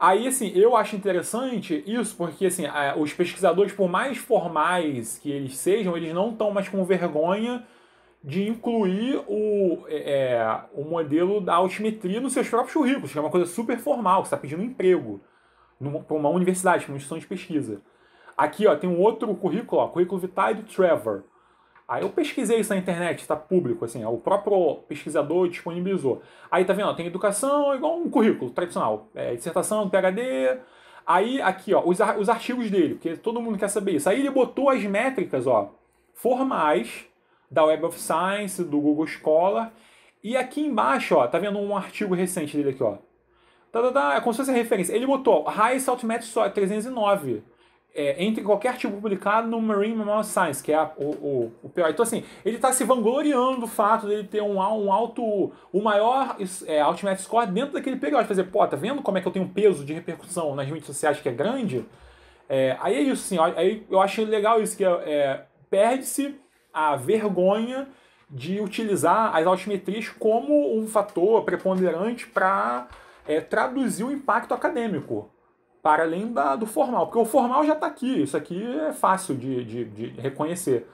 Aí, assim, eu acho interessante isso, porque, assim, os pesquisadores, por mais formais que eles sejam, eles não estão mais com vergonha de incluir o modelo da altimetria nos seus próprios currículos, que é uma coisa super formal, que você está pedindo um emprego para uma universidade, para uma instituição de pesquisa. Aqui, ó, tem um outro currículo, ó, currículo vitae do Trevor. Aí eu pesquisei isso na internet, está público, assim, ó, o próprio pesquisador disponibilizou. Aí tá vendo, ó, tem educação igual um currículo tradicional, dissertação, PhD. Aí aqui, ó, os artigos dele, porque todo mundo quer saber isso. Aí ele botou as métricas, ó, formais da Web of Science, do Google Scholar. E aqui embaixo, ó, tá vendo um artigo recente dele aqui, ó. É como se fosse a referência. Ele botou Highest Altimetry 309 entre qualquer artigo publicado no Marine Mammal Science, que é o pior. Então, assim, ele está se vangloriando do fato dele ter o maior Altimetry Score dentro daquele período. Fazer, pô, tá vendo como é que eu tenho um peso de repercussão nas mídias sociais que é grande? Aí é isso, assim, aí eu acho legal isso, que perde-se a vergonha de utilizar as altimetrias como um fator preponderante para traduzir o impacto acadêmico, para além do formal. Porque o formal já está aqui, isso aqui é fácil de reconhecer.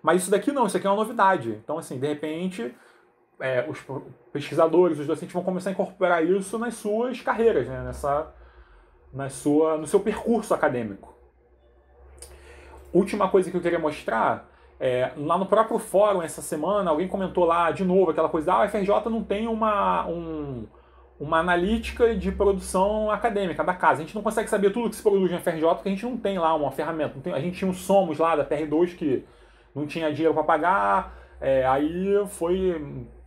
Mas isso daqui não, isso aqui é uma novidade. Então, assim, de repente, os pesquisadores, os docentes vão começar a incorporar isso nas suas carreiras, né? No seu percurso acadêmico. Última coisa que eu queria mostrar, lá no próprio fórum essa semana, alguém comentou lá de novo aquela coisa, a UFRJ não tem uma analítica de produção acadêmica da casa. A gente não consegue saber tudo que se produz na UFRJ porque a gente não tem lá uma ferramenta. A gente tinha um Somos lá da PR2 que não tinha dinheiro para pagar, aí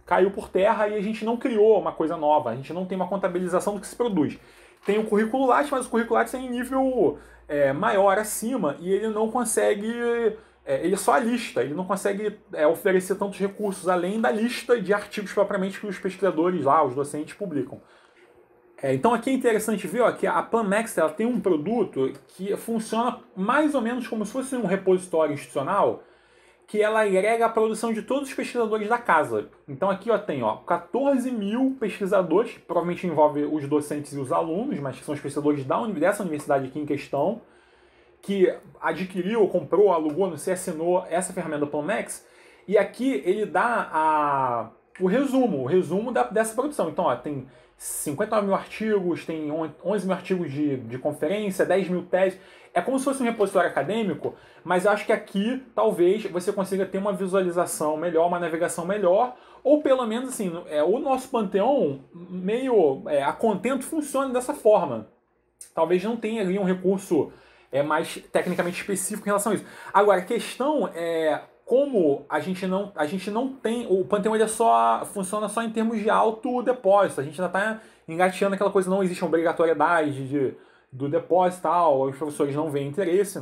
caiu por terra e a gente não criou uma coisa nova. A gente não tem uma contabilização do que se produz. Tem o currículo Lattes, mas o currículo Lattes é em nível maior, acima, e ele não consegue... ele é só a lista, ele não consegue oferecer tantos recursos além da lista de artigos propriamente que os pesquisadores lá, os docentes, publicam. Então aqui é interessante ver que a PlanMax ela tem um produto que funciona mais ou menos como se fosse um repositório institucional, que ela agrega a produção de todos os pesquisadores da casa. Então aqui tem 14 mil pesquisadores, que provavelmente envolve os docentes e os alunos, mas que são os pesquisadores dessa universidade aqui em questão, que adquiriu, comprou, alugou, não sei, assinou essa ferramenta PlanMax, e aqui ele dá o resumo dessa produção. Então, tem 59 mil artigos, tem 11 mil artigos de conferência, 10 mil teses. É como se fosse um repositório acadêmico, mas acho que aqui, talvez, você consiga ter uma visualização melhor, uma navegação melhor, ou pelo menos, assim, o nosso Panteão, meio a contento, funciona dessa forma. Talvez não tenha ali um recurso mais tecnicamente específico em relação a isso. Agora, a questão é como a gente não tem... O Panteão ele funciona só em termos de autodepósito. A gente ainda está engateando aquela coisa, não existe obrigatoriedade do depósito e tal, os professores não veem interesse,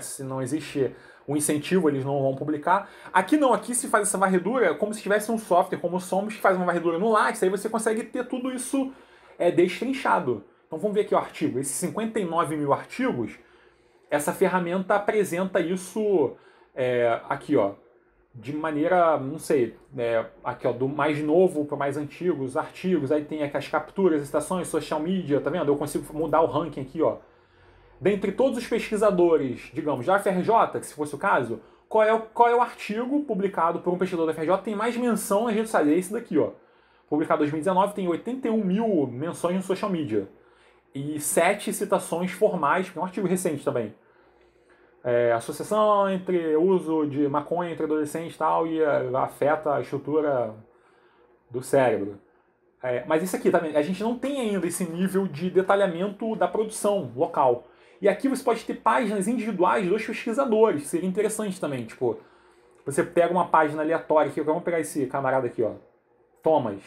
se não existe o incentivo, eles não vão publicar. Aqui não, aqui se faz essa varredura como se tivesse um software como o Somos, que faz uma varredura no Lattes, aí você consegue ter tudo isso destrinchado. Então vamos ver aqui o artigo. Esses 59 mil artigos, essa ferramenta apresenta isso aqui, de maneira, não sei, aqui, do mais novo para o mais antigo, os artigos, aí tem aqui as capturas, as citações, social media, tá vendo? Eu consigo mudar o ranking aqui, Dentre todos os pesquisadores, digamos, da FRJ, que se fosse o caso, qual é o artigo publicado por um pesquisador da FRJ que tem mais menção nas redes sociais? É esse daqui, Publicado em 2019, tem 81 mil menções no social media. E 7 citações formais, que é um artigo recente também. Associação entre uso de maconha entre adolescentes e tal, e afeta a estrutura do cérebro. Mas isso aqui, tá vendo? A gente não tem ainda esse nível de detalhamento da produção local. E aqui você pode ter páginas individuais dos pesquisadores, seria interessante também. Tipo, você pega uma página aleatória aqui, vamos pegar esse camarada aqui, Thomas.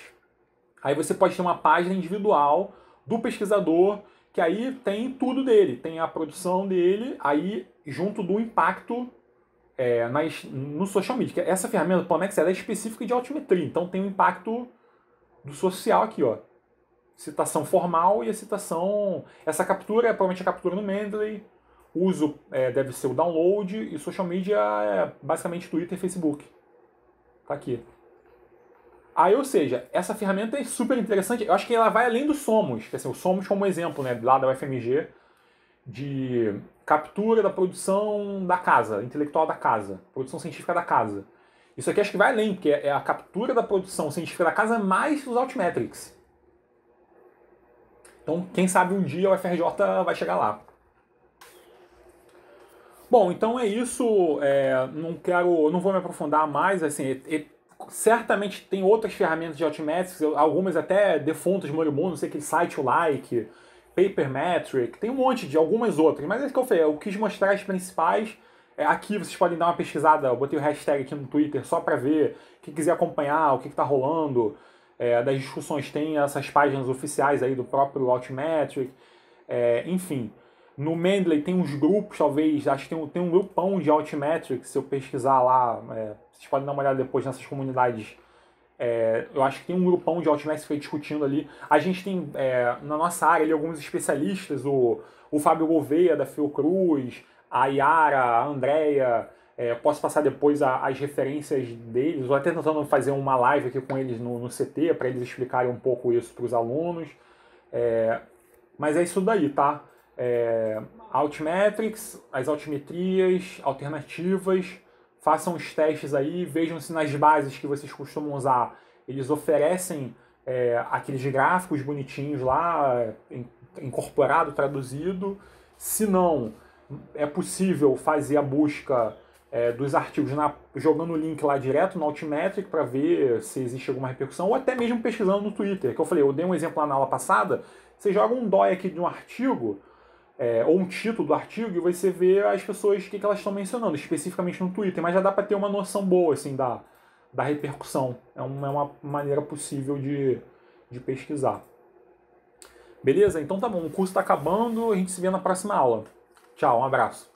Aí você pode ter uma página individual do pesquisador, que aí tem tudo dele, tem a produção dele, aí junto do impacto no social media. Essa ferramenta do PlanMax é específica de altimetria, então tem o impacto do social aqui, Citação formal e a citação... Essa captura é provavelmente a captura no Mendeley, uso deve ser o download, e social media é basicamente Twitter e Facebook. Tá aqui. Aí, ou seja, essa ferramenta é super interessante. Eu acho que ela vai além do Somos, que assim, o Somos como exemplo, né, lá da UFMG, de captura da produção da casa, intelectual da casa, produção científica da casa. Isso aqui acho que vai além, porque é a captura da produção científica da casa mais os Altmetrics. Então, quem sabe um dia o FRJ vai chegar lá. Bom, então é isso. Não vou me aprofundar mais. Assim, certamente tem outras ferramentas de Altmetrics, algumas até defuntas, moribundas, não sei, aquele site like, Papermetric, tem um monte de algumas outras, mas é que eu falei, eu quis mostrar as principais. Aqui vocês podem dar uma pesquisada, eu botei o hashtag aqui no Twitter só para ver, quem quiser acompanhar o que está rolando, das discussões, tem essas páginas oficiais aí do próprio Altmetric, enfim. No Mendeley tem uns grupos, talvez, acho que tem um grupão de Altmetric, se eu pesquisar lá, vocês podem dar uma olhada depois nessas comunidades. Eu acho que tem um grupão de Altmetric que foi discutindo ali. A gente tem, na nossa área, ali, alguns especialistas, o Fábio Gouveia, da Fiocruz, a Yara, a Andrea, posso passar depois as referências deles, estou até tentando fazer uma live aqui com eles no CT, para eles explicarem um pouco isso para os alunos. Mas é isso daí, tá? Altmetrics, as altimetrias, alternativas, façam os testes aí, vejam se nas bases que vocês costumam usar, eles oferecem aqueles gráficos bonitinhos lá, incorporado, traduzido. Se não, é possível fazer a busca dos artigos jogando o link lá direto no Altmetric para ver se existe alguma repercussão, ou até mesmo pesquisando no Twitter, que eu falei, eu dei um exemplo lá na aula passada, você joga um DOI aqui de um artigo, ou um título do artigo, e você vê as pessoas, o que elas estão mencionando, especificamente no Twitter, mas já dá para ter uma noção boa assim, da repercussão. É uma maneira possível de pesquisar. Beleza? Então tá bom, o curso está acabando, a gente se vê na próxima aula. Tchau, um abraço.